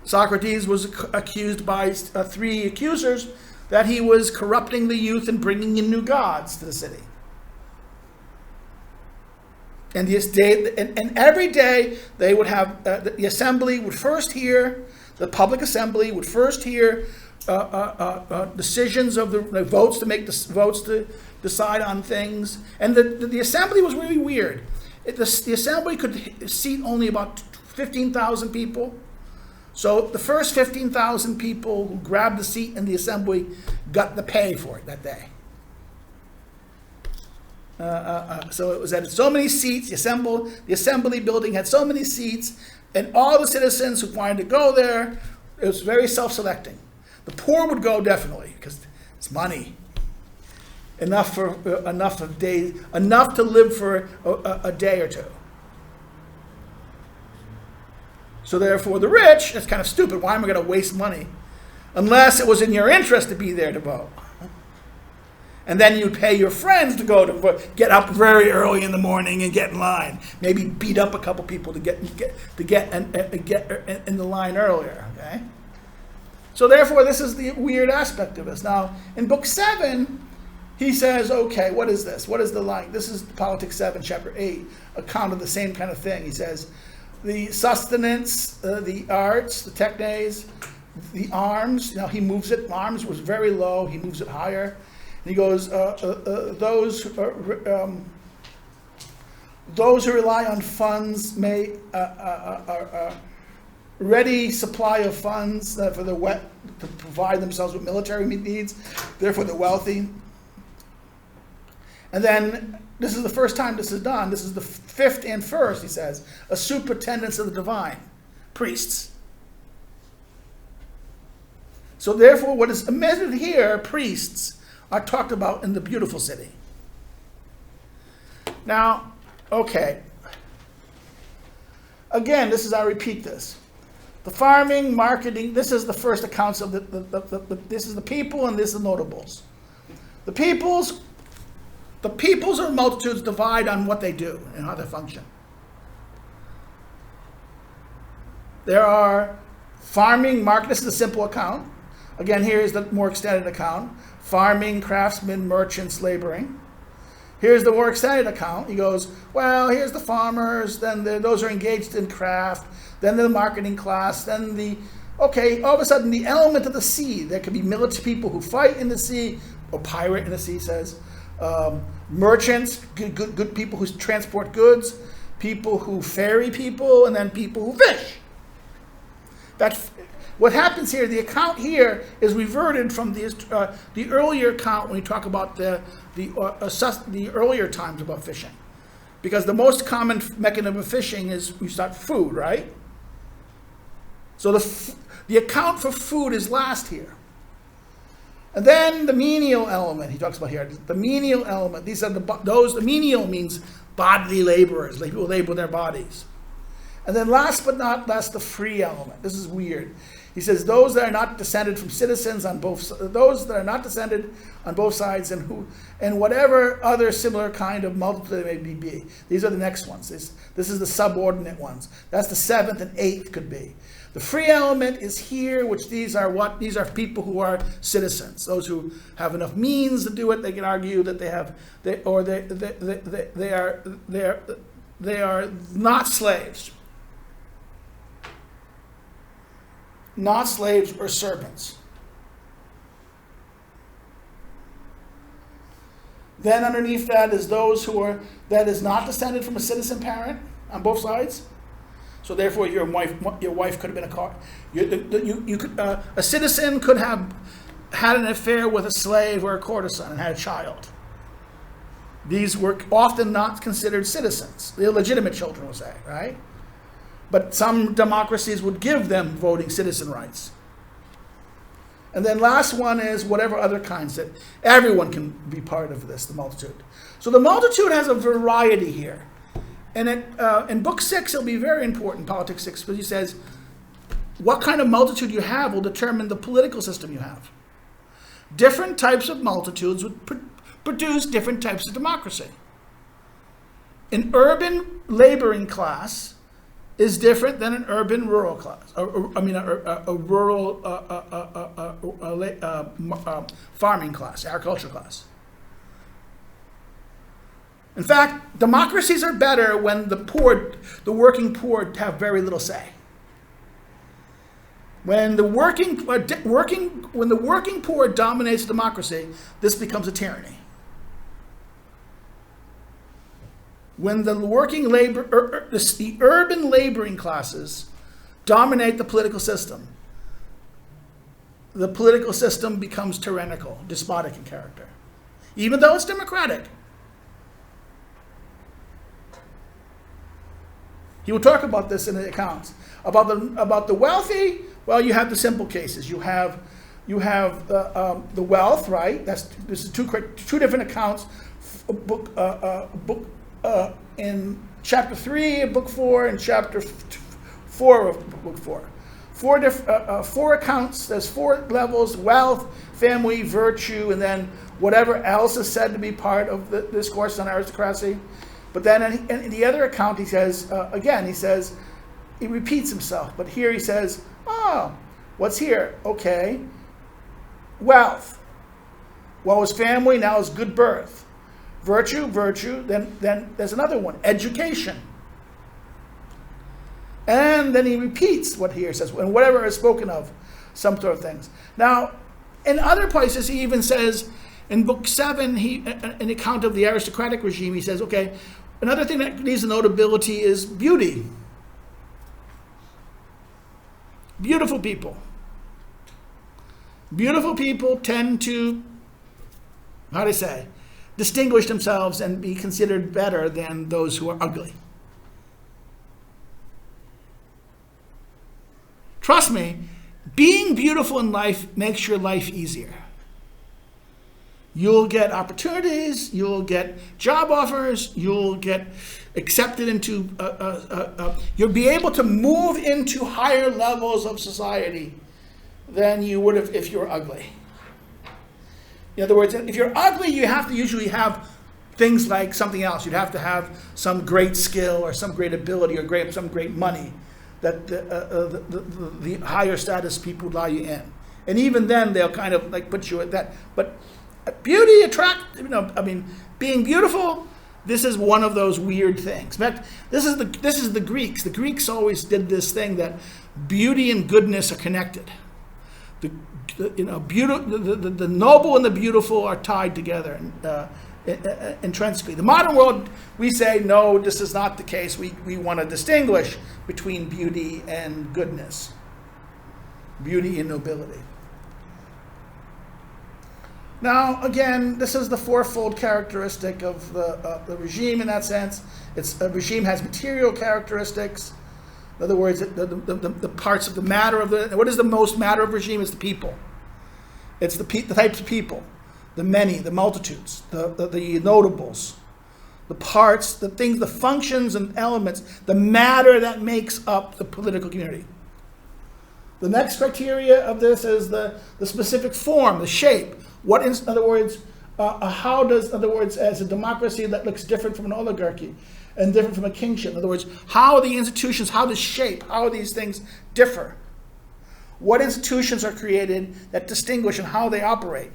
Socrates was accused by 3 accusers that he was corrupting the youth and bringing in new gods to the city. And every day they would have, the assembly would first hear, the public assembly would first hear decisions of the votes to make the votes to decide on things. And the assembly was really weird. The assembly could seat only about 15,000 people. So the first 15,000 people who grabbed the seat in the assembly got the pay for it that day. So it was at so many seats. The assembly building had so many seats, and all the citizens who wanted to go there, it was very self-selecting. The poor would go definitely because it's money. Enough to live for a day or two. So therefore, the rich, it's kind of stupid. Why am I going to waste money? Unless it was in your interest to be there to vote. And then you'd pay your friends to go to vote, get up very early in the morning and get in line. Maybe beat up a couple people to get in the line earlier. Okay. So therefore, this is the weird aspect of this. Now, in book 7, he says, okay, what is this? What is the line? This is Politics 7, chapter 8, account of the same kind of thing. He says, the sustenance, the arts, the technes, the arms. Now he moves it. Arms was very low. He moves it higher. And he goes, those who rely on funds may ready supply of funds for the to provide themselves with military needs. Therefore, the wealthy. And then this is the first time this is done. This is the fifth and first, he says, a superintendence of the divine, priests. So therefore, what is omitted here, priests, are talked about in the beautiful city. Now, okay. Again, I repeat this. The farming, marketing, this is the first accounts of this is the people and this is the notables. The peoples or multitudes divide on what they do and how they function. There are farming, market, this is a simple account. Again, here is the more extended account. Farming, craftsmen, merchants, laboring. Here's the more extended account. He goes, well, here's the farmers, then those are engaged in craft, then the marketing class, then all of a sudden the element of the sea. There could be military people who fight in the sea, or pirate in the sea says. Merchants, good people who transport goods, people who ferry people, and then people who fish. What happens here, the account here is reverted from the earlier account when we talk about the earlier times about fishing. Because the most common mechanism of fishing is we start food, right? So the account for food is last here. And then the menial element, he talks about here, the menial element. These are the menial means bodily laborers, like people labor their bodies. And then last but not least, the free element. This is weird. He says those that are not descended from citizens on both sides, and whatever other similar kind of multitude they may be. These are the next ones. This is the subordinate ones. That's the seventh and eighth could be. The free element is here, which these are people who are citizens, those who have enough means to do it. They can argue that they are not slaves. Not slaves or servants. Then underneath that is those that is not descended from a citizen parent on both sides. So therefore, your wife could have been a citizen could have had an affair with a slave or a courtesan and had a child. These were often not considered citizens. The illegitimate children, we'll say, right? But some democracies would give them voting citizen rights. And then last one is whatever other kinds that everyone can be part of this, the multitude. So the multitude has a variety here. And in book 6, it'll be very important, Politics 6, because he says, what kind of multitude you have will determine the political system you have. Different types of multitudes would produce different types of democracy. An urban laboring class is different than an urban rural class. A rural farming class, agriculture class. In fact, democracies are better when the working poor have very little say. When the working poor dominates democracy, this becomes a tyranny. When the the urban laboring classes dominate the political system becomes tyrannical, despotic in character, even though it's democratic. He will talk about this in the accounts. About the wealthy, well, you have the simple cases. You have the wealth, right? This is two different accounts. In chapter 3 of book 4 and chapter 4 of book 4. Four accounts. There's 4 levels: wealth, family, virtue, and then whatever else is said to be part of the discourse on aristocracy. But then in the other account, he says, he repeats himself. But here he says, what's here? Okay. Wealth. What was family, now is good birth. Virtue, then there's another one, education. And then he repeats what he says, and whatever is spoken of, some sort of things. Now, in other places, he even says, in book 7, an account of the aristocratic regime, he says, okay, another thing that needs notability is beauty. Beautiful people. Beautiful people tend to, how do I say, distinguish themselves and be considered better than those who are ugly. Trust me, being beautiful in life makes your life easier. You'll get opportunities, you'll get job offers, you'll get accepted into, you'll be able to move into higher levels of society than you would have if you were ugly. In other words, if you're ugly, you have to usually have things like something else. You'd have to have some great skill or some great ability or some great money that the higher status people allow you in. And even then, they'll kind of like put you at that. But beauty, being beautiful, this is one of those weird things. In fact, this is the Greeks. The Greeks always did this thing that beauty and goodness are connected. The noble and the beautiful are tied together intrinsically. The modern world, we say, no, this is not the case. We want to distinguish between beauty and goodness, beauty and nobility. Now, again, this is the fourfold characteristic of the regime in that sense. A regime has material characteristics. In other words, the parts of the matter of what is the most matter of regime? It's the people. It's the types of people, the many, the multitudes, the notables, the parts, the things, the functions and elements, the matter that makes up the political community. The next criteria of this is the specific form, the shape. In other words, as a democracy that looks different from an oligarchy and different from a kingship. In other words, how are the institutions, how are these things differ? What institutions are created that distinguish and how they operate?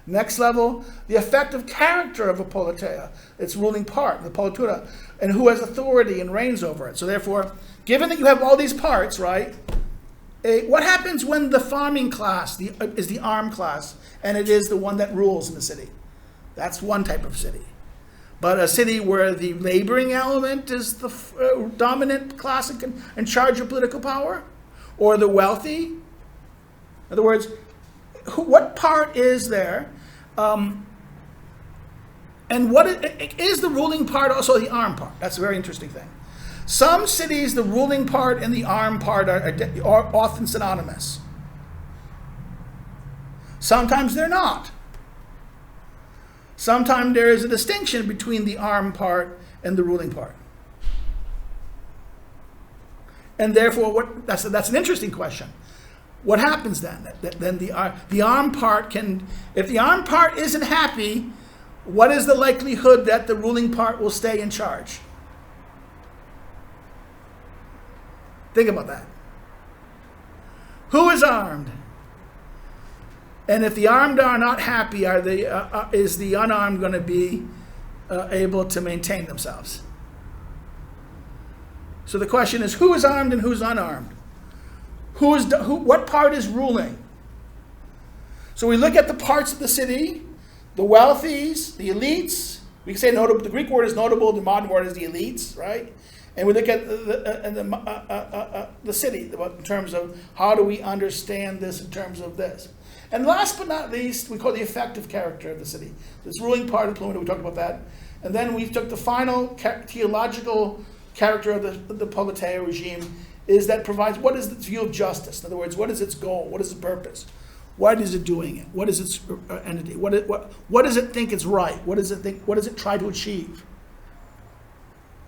Next level, the effective character of a politeia, its ruling part, the politura, and who has authority and reigns over it. So therefore, given that you have all these parts, right, what happens when the farming class is the armed class and it is the one that rules in the city? That's one type of city. But a city where the laboring element is the dominant class in charge of political power, or the wealthy. In other words, what part is there? And what is the ruling part also the armed part? That's a very interesting thing. Some cities, the ruling part and the armed part are often synonymous. Sometimes they're not. Sometimes there is a distinction between the armed part and the ruling part. And therefore, that's an interesting question. What happens then? Then the armed part can, if the armed part isn't happy, what is the likelihood that the ruling part will stay in charge? Think about that. Who is armed? And if the armed are not happy, is the unarmed going to be able to maintain themselves? So the question is, who is armed and who's unarmed? What part is ruling? So we look at the parts of the city, the wealthies, the elites. We can say notable. The Greek word is notable. The modern word is the elites, right? And we look at the city in terms of how do we understand this in terms of this. And last but not least, we call the effective character of the city. This ruling part of Plumina, we talked about that. And then we took the final theological character of the politeia regime is that provides what is its view of justice. In other words, what is its goal? What is its purpose? Why is it doing it? What is its entity? What does it think is right? What does it think? What does it try to achieve?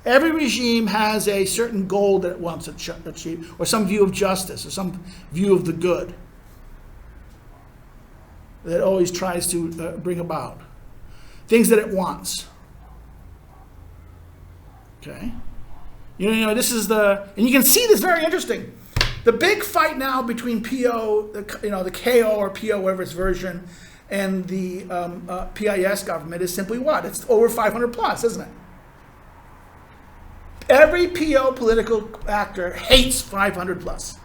Every regime has a certain goal that it wants to achieve, or some view of justice, or some view of the good that it always tries to bring about. Things that it wants. Okay? This is and you can see this very interesting. The big fight now between PO, the KO or PO, whatever its version, and the PIS government is simply what? It's over 500 plus, isn't it? Every PO political actor hates 500 plus.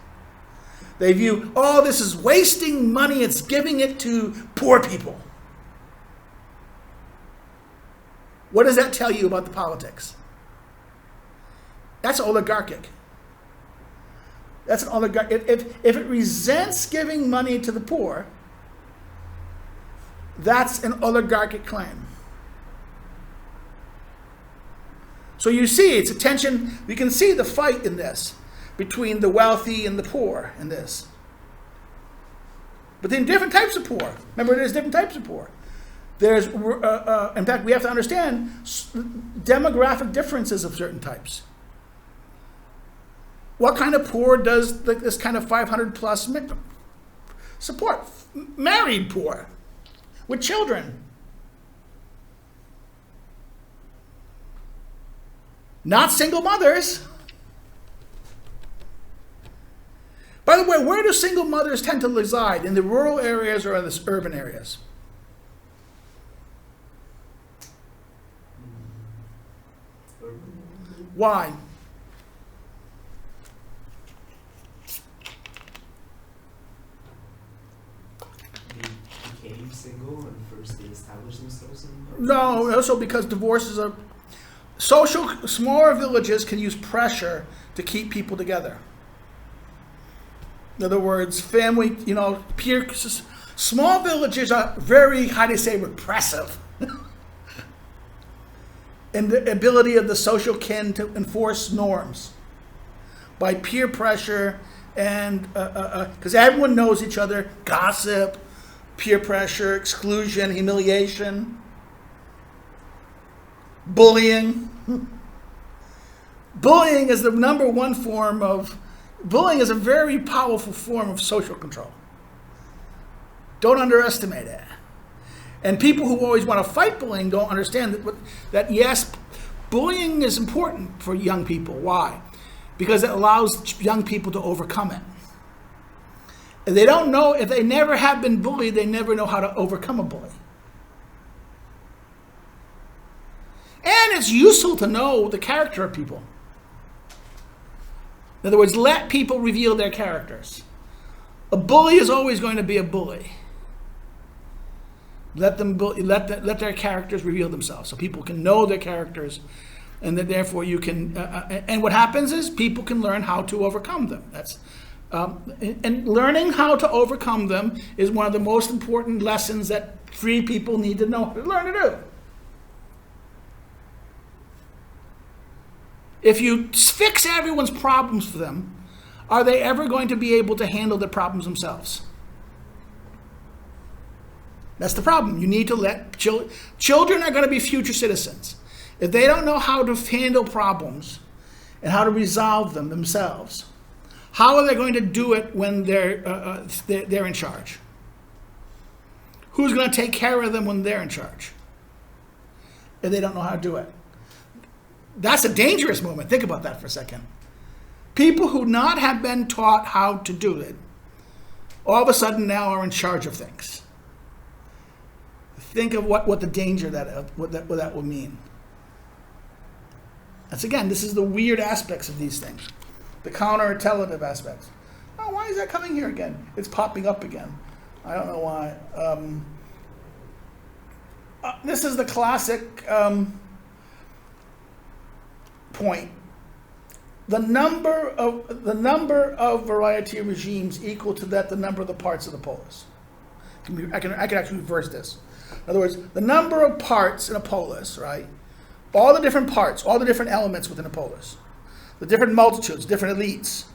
They view, oh, this is wasting money, it's giving it to poor people. What does that tell you about the politics? That's oligarchic. That's an oligarch. If it resents giving money to the poor, that's an oligarchic claim. So you see, it's a tension. We can see the fight in this between the wealthy and the poor in this. But then different types of poor. Remember, there's different types of poor. There's, in fact, we have to understand demographic differences of certain types. What kind of poor does this kind of 500 plus support? Married poor with children. Not single mothers. By the way, where do single mothers tend to reside? In the rural areas or in the urban areas? Why? They became single and first they established themselves in No, also because divorces are social. Smaller villages can use pressure to keep people together. In other words, family, peer. Small villages are very, how do you say, repressive. And the ability of the social kin to enforce norms by peer pressure and because everyone knows each other, gossip, peer pressure, exclusion, humiliation, bullying. Bullying is the number one form of, bullying is a very powerful form of social control. Don't underestimate it. And people who always want to fight bullying don't understand that yes, bullying is important for young people. Why? Because it allows young people to overcome it. And they don't know, if they never have been bullied, they never know how to overcome a bully. And it's useful to know the character of people. In other words, let people reveal their characters. A bully is always going to be a bully. Let their characters reveal themselves, so people can know their characters, and that therefore you can. And what happens is people can learn how to overcome them. That's and learning how to overcome them is one of the most important lessons that free people need to know, learn to do. If you fix everyone's problems for them, are they ever going to be able to handle their problems themselves? That's the problem. You need to let children are going to be future citizens. If they don't know how to handle problems and how to resolve them themselves, how are they going to do it when they're in charge? Who's going to take care of them when they're in charge? If they don't know how to do it. That's a dangerous moment. Think about that for a second. People who not have been taught how to do it, all of a sudden now are in charge of things. Think of what the danger what that will mean. That's again, this is the weird aspects of these things. The counterintuitive aspects. Oh, why is that coming here again? It's popping up again. I don't know why. This is the classic point. The number of variety of regimes equal to the number of the parts of the polis. I can actually reverse this. In other words, the number of parts in a polis, right? All the different parts, all the different elements within a polis, the different multitudes, different elites.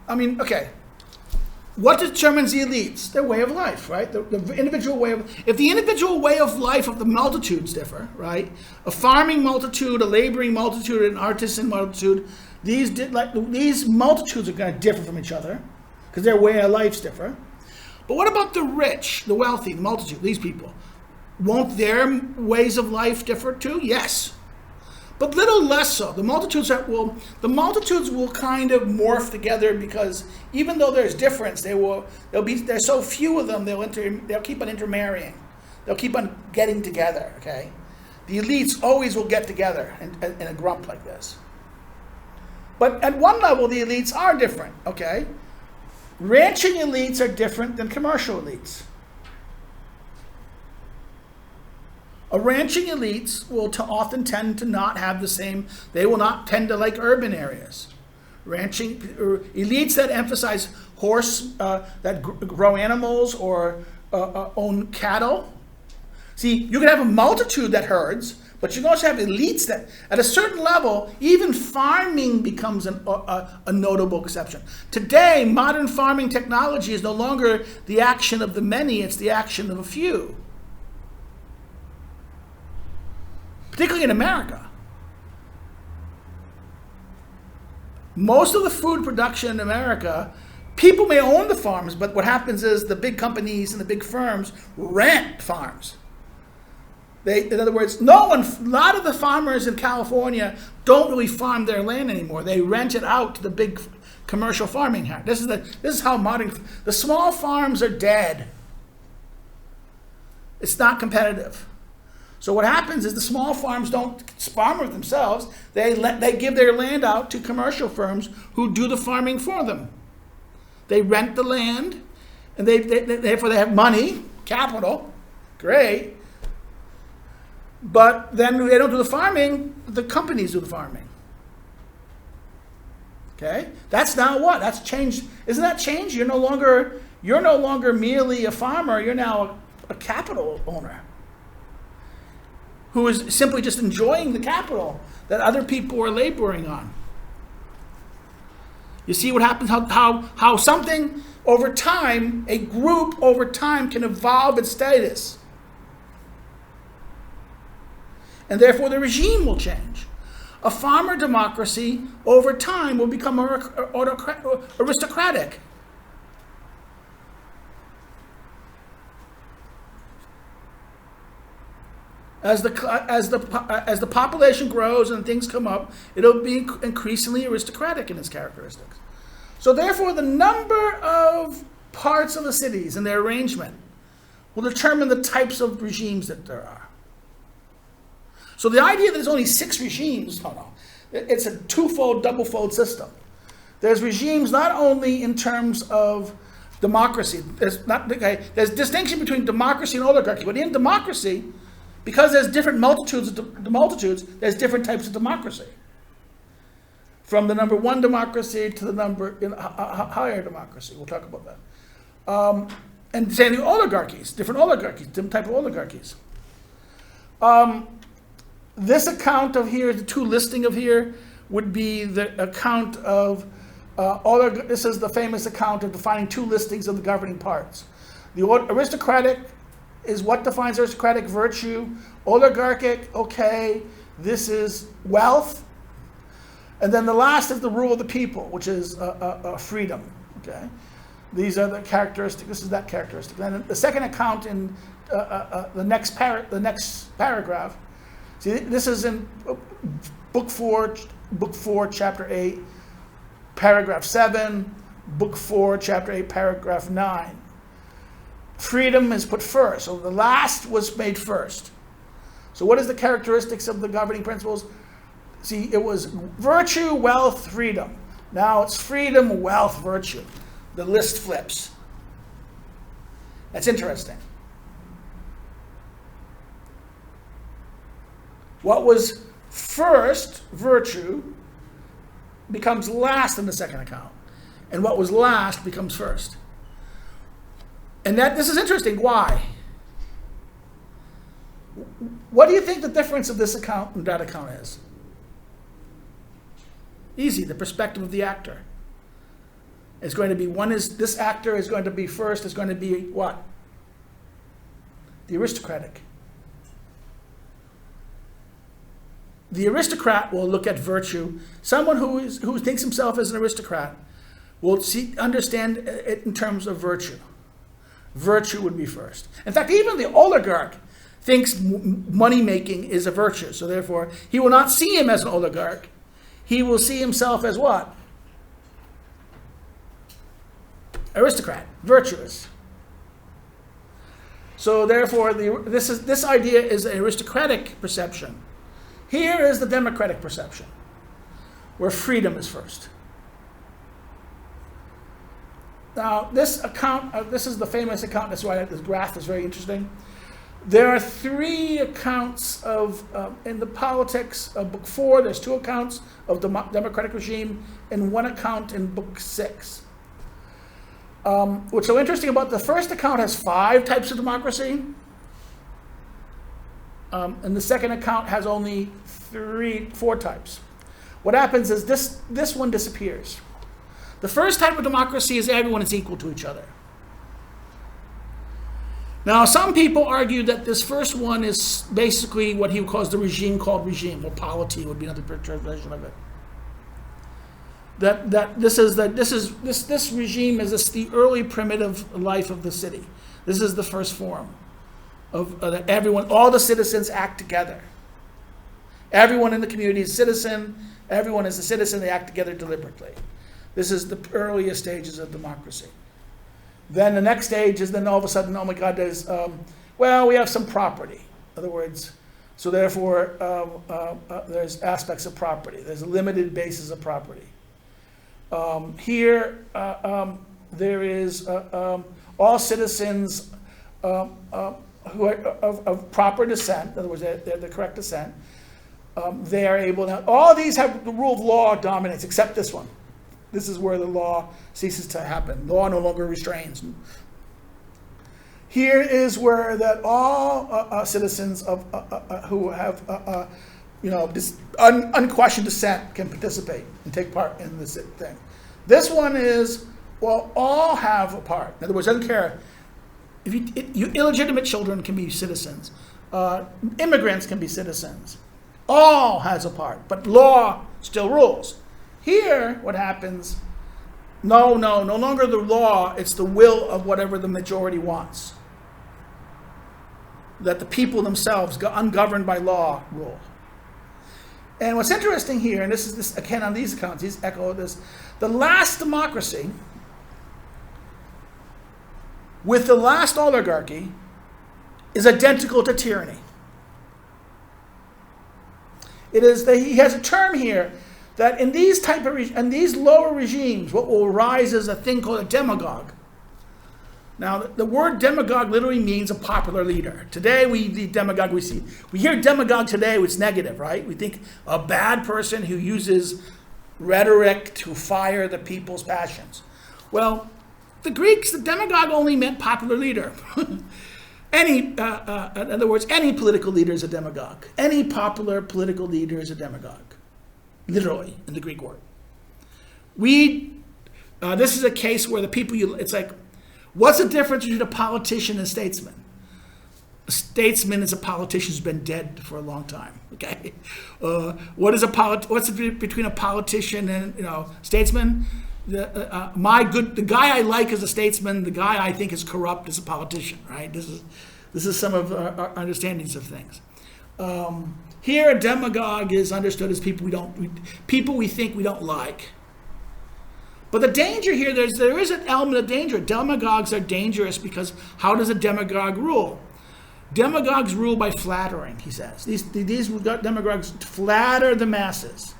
I mean, okay. What determines the elites? Their way of life, right? The individual way of, if the individual way of life of the multitudes differ, right? A farming multitude, a laboring multitude, an artisan multitude, these multitudes are going to differ from each other because their way of life's differ. But what about the rich, the wealthy, the multitude, these people? Won't their ways of life differ too? Yes. But little less so. The multitudes will kind of morph together because even though there's difference, there's so few of them, they'll keep on intermarrying. They'll keep on getting together, okay? The elites always will get together in a grump like this. But at one level, the elites are different, okay? Ranching elites are different than commercial elites. A ranching elites will often tend to not have the same, they will not tend to like urban areas. Ranching elites that emphasize horse, that grow animals or own cattle. See, you can have a multitude that herds, but you can also have elites that, at a certain level, even farming becomes a notable exception. Today, modern farming technology is no longer the action of the many, it's the action of a few. Particularly in America. Most of the food production in America, people may own the farms, but what happens is the big companies and the big firms rent farms. In other words, a lot of the farmers in California don't really farm their land anymore. They rent it out to the big commercial farming. This is how the small farms are dead. It's not competitive. So what happens is the small farms don't farm it themselves. They give their land out to commercial firms who do the farming for them. They rent the land, and therefore they have money, capital, great. But then they don't do the farming, the companies do the farming. Okay? That's now what? That's changed. Isn't that change? You're no longer merely a farmer, you're now a capital owner who is simply just enjoying the capital that other people are laboring on. You see what happens, how something over time, a group over time can evolve its status. And therefore the regime will change. A farmer democracy over time will become aristocratic. As the population grows and things come up, it'll be increasingly aristocratic in its characteristics. So therefore the number of parts of the cities and their arrangement will determine the types of regimes that there are. So the idea that there's only 6 regimes, no. It's a twofold, doublefold system. There's regimes not only in terms of democracy. There's distinction between democracy and oligarchy. But in democracy, because there's different multitudes, there's different types of democracy. From the number 1 democracy to the number higher democracy. We'll talk about that. And say the oligarchies, different type of oligarchies. This account of here, the 2 listing of here, would be the account of, this is the famous account of defining 2 listings of the governing parts. The aristocratic is what defines aristocratic virtue. Oligarchic, okay, this is wealth. And then the last is the rule of the people, which is freedom, okay? These are the characteristics, this is that characteristic. Then the second account in the next paragraph, see, this is in book 4, chapter 8, paragraph 7, book 4, chapter 8, paragraph 9. Freedom is put first, so the last was made first. So what is the characteristics of the governing principles? See, it was virtue, wealth, freedom. Now it's freedom, wealth, virtue. The list flips. That's interesting. What was first, virtue, becomes last in the second account. And what was last becomes first. And this is interesting. Why? What do you think the difference of this account and that account is? Easy, the perspective of the actor. It's going to be, this actor is going to be first, is going to be what? The aristocratic. The aristocrat will look at virtue. Someone who thinks himself as an aristocrat will understand it in terms of virtue. Virtue would be first. In fact, even the oligarch thinks money making is a virtue. So therefore, he will not see him as an oligarch. He will see himself as what? Aristocrat, virtuous. So therefore, this idea is an aristocratic perception. Here is the democratic perception, where freedom is first. Now, this account, this is the famous account. That's why this graph is very interesting. There are 3 accounts of, in the politics of Book 4, there's 2 accounts of the democratic regime and 1 account in Book 6. What's so interesting about the first account has 5 types of democracy, and the second account has only 4 types. What happens is this one disappears. The first type of democracy is everyone is equal to each other. Now, some people argue that this first one is basically what he calls the regime called regime, or polity would be another translation of it. This regime is the early primitive life of the city. This is the first form of that everyone, all the citizens act together. Everyone in the community is a citizen. Everyone is a citizen. They act together deliberately. This is the earliest stages of democracy. Then the next stage is then all of a sudden, oh my God, there's, we have some property. In other words, so therefore, there's aspects of property. There's a limited basis of property. Here, there is all citizens who are of proper descent. In other words, they're the correct descent. They are able to, all these have the rule of law dominates, except this one. This is where the law ceases to happen. Law no longer restrains. Here is where that all citizens of who have unquestioned dissent can participate and take part in this thing. This one is, well, all have a part. In other words, doesn't care if you illegitimate children can be citizens, immigrants can be citizens. All has a part, but law still rules. Here, what happens, no longer the law, it's the will of whatever the majority wants. That the people themselves, ungoverned by law, rule. And what's interesting here, and this again on these accounts, these echo this, the last democracy, with the last oligarchy, is identical to tyranny. It is he has a term here, that in these these lower regimes, what will arise is a thing called a demagogue. Now, the word demagogue literally means a popular leader. Today, we hear demagogue today, it's negative, right? We think a bad person who uses rhetoric to fire the people's passions. Well, the Greeks, the demagogue only meant popular leader. In other words, any political leader is a demagogue. Any popular political leader is a demagogue. Literally, in the Greek word. This is a case where the people it's like, what's the difference between a politician and a statesman? A statesman is a politician who's been dead for a long time. Okay, what's between a politician and statesman? The guy I like is a statesman. The guy I think is corrupt is a politician. Right? This is some of our understandings of things. Here, a demagogue is understood as people we think we don't like. But the danger here, there is an element of danger. Demagogues are dangerous because how does a demagogue rule? Demagogues rule by flattering, he says. These demagogues flatter the masses.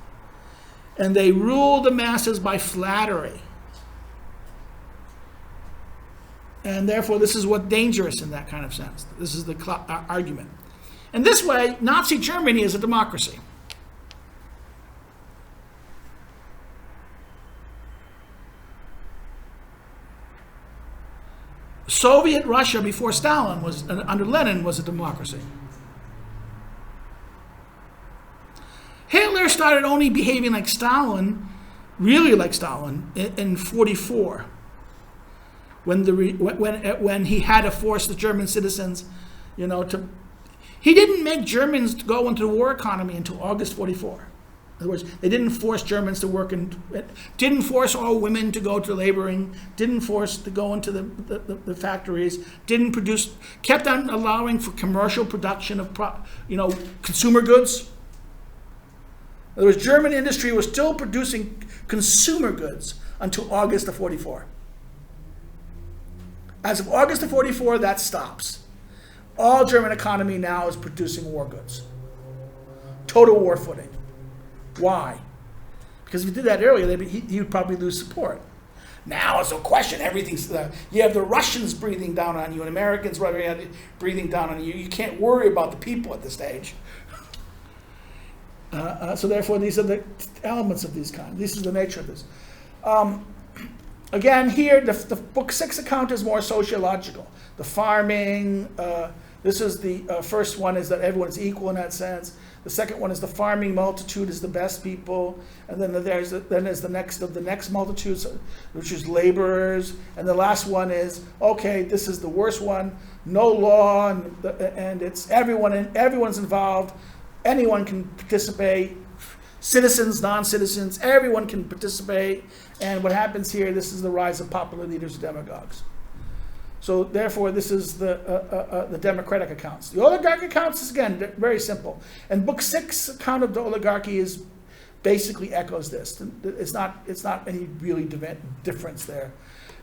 And they rule the masses by flattery. And therefore, this is what's dangerous in that kind of sense. This is the argument. And this way, Nazi Germany is a democracy. Soviet Russia before Stalin under Lenin was a democracy. Hitler started only behaving like Stalin, really like Stalin, in 1944, when he had to force the German citizens, he didn't make Germans go into the war economy until August 1944. In other words, they didn't force Germans to work didn't force all women to go to laboring, didn't force to go into the factories, didn't produce, kept on allowing for commercial production of consumer goods. In other words, German industry was still producing consumer goods until August of 1944. As of August of 1944, that stops. all German economy now is producing war goods. Total war footing. Why? Because if he did that earlier, he would probably lose support. Now it's a question. Everything's you have the Russians breathing down on you and Americans breathing down on you. You can't worry about the people at this stage. So therefore, these are the elements of these kinds. This is the nature of this. Again, here the book 6 account is more sociological. The farming. This is the first one is that everyone's equal in that sense. The second one is the farming multitude is the best people, and then there's the next of the next multitude, which is laborers, and the last one is okay. This is the worst one. No law, and it's everyone and everyone's involved. Anyone can participate. Citizens, non-citizens, everyone can participate. And what happens here? This is the rise of popular leaders and demagogues. So therefore, this is the democratic accounts. The oligarch accounts is, again, very simple. And book 6 account of the oligarchy is basically echoes this. It's not any really difference there.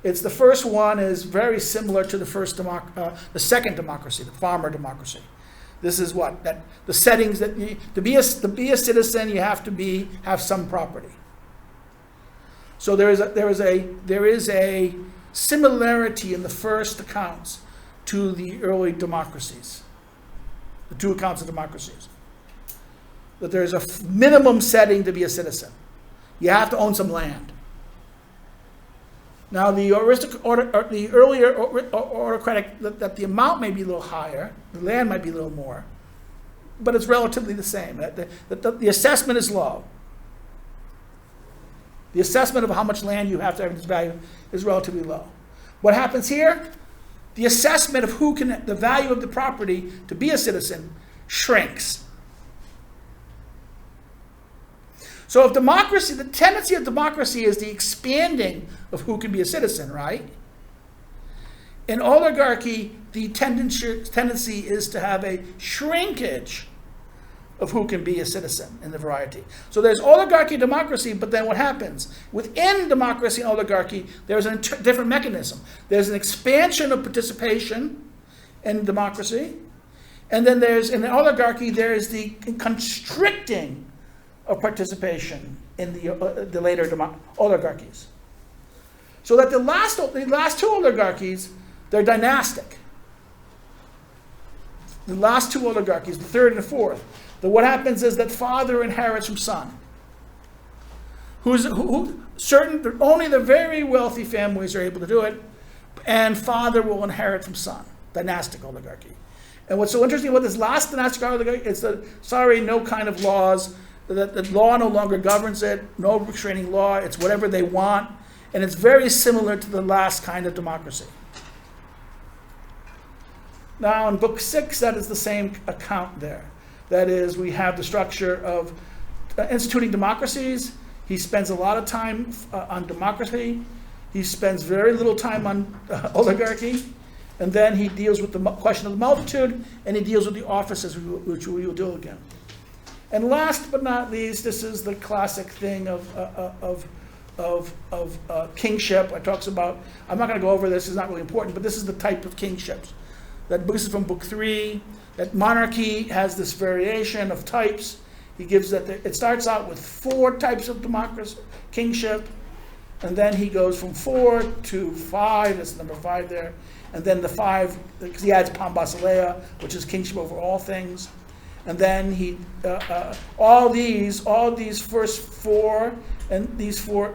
It's the first one is very similar to the second democracy, the farmer democracy. This is what that the settings that to be a citizen you have to have some property. So there is a similarity in the first accounts to the early democracies, the two accounts of democracies. That there's a minimum setting to be a citizen. You have to own some land. Now the earlier autocratic, that the amount may be a little higher, the land might be a little more, but it's relatively the same. The assessment is low. The assessment of how much land you have to have its value is relatively low. What happens here? The assessment of the value of the property to be a citizen shrinks. So if democracy, the tendency of democracy is the expanding of who can be a citizen, right? In oligarchy, the tendency is to have a shrinkage of who can be a citizen in the variety. So there's oligarchy, democracy, but then what happens? Within democracy and oligarchy, there's a different mechanism. There's an expansion of participation in democracy, and then in the oligarchy, there is the constricting of participation in the later oligarchies. So that the last two oligarchies, they're dynastic. The last two oligarchies, the third and the fourth. What happens is that father inherits from son. Only the very wealthy families are able to do it, and father will inherit from son. Dynastic oligarchy. And what's so interesting about this last dynastic oligarchy is that, no kind of laws, that the law no longer governs it, no restraining law, it's whatever they want, and it's very similar to the last kind of democracy. Now in book 6, that is the same account there. That is, we have the structure of instituting democracies. He spends a lot of time on democracy. He spends very little time on oligarchy. And then he deals with the question of the multitude, and he deals with the offices, which we will do again. And last but not least, this is the classic thing of kingship. It talks about, I'm not going to go over this, it's not really important, but this is the type of kingships. This is from book 3. That monarchy has this variation of types. He gives that it starts out with 4 types of democracy, kingship, and then he goes from 4 to 5. That's number 5 there, and then the 5, because he adds Pam Basileia, which is kingship over all things, and then he all these first 4 and these four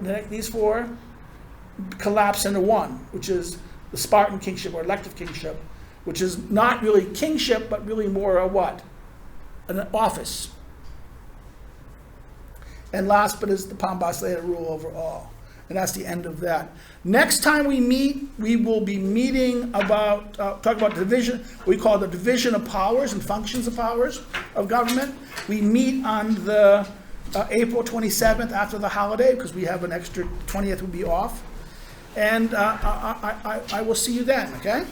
collapse into one, which is the Spartan kingship or elective kingship, which is not really kingship, but really more a what? An office. And last but is the Pam Basileia rule over all. And that's the end of that. Next time we meet, we will be meeting about, talk about division, we call the division of powers and functions of powers of government. We meet on the April 27th after the holiday, because we have an extra 20th will be off. And I will see you then, okay?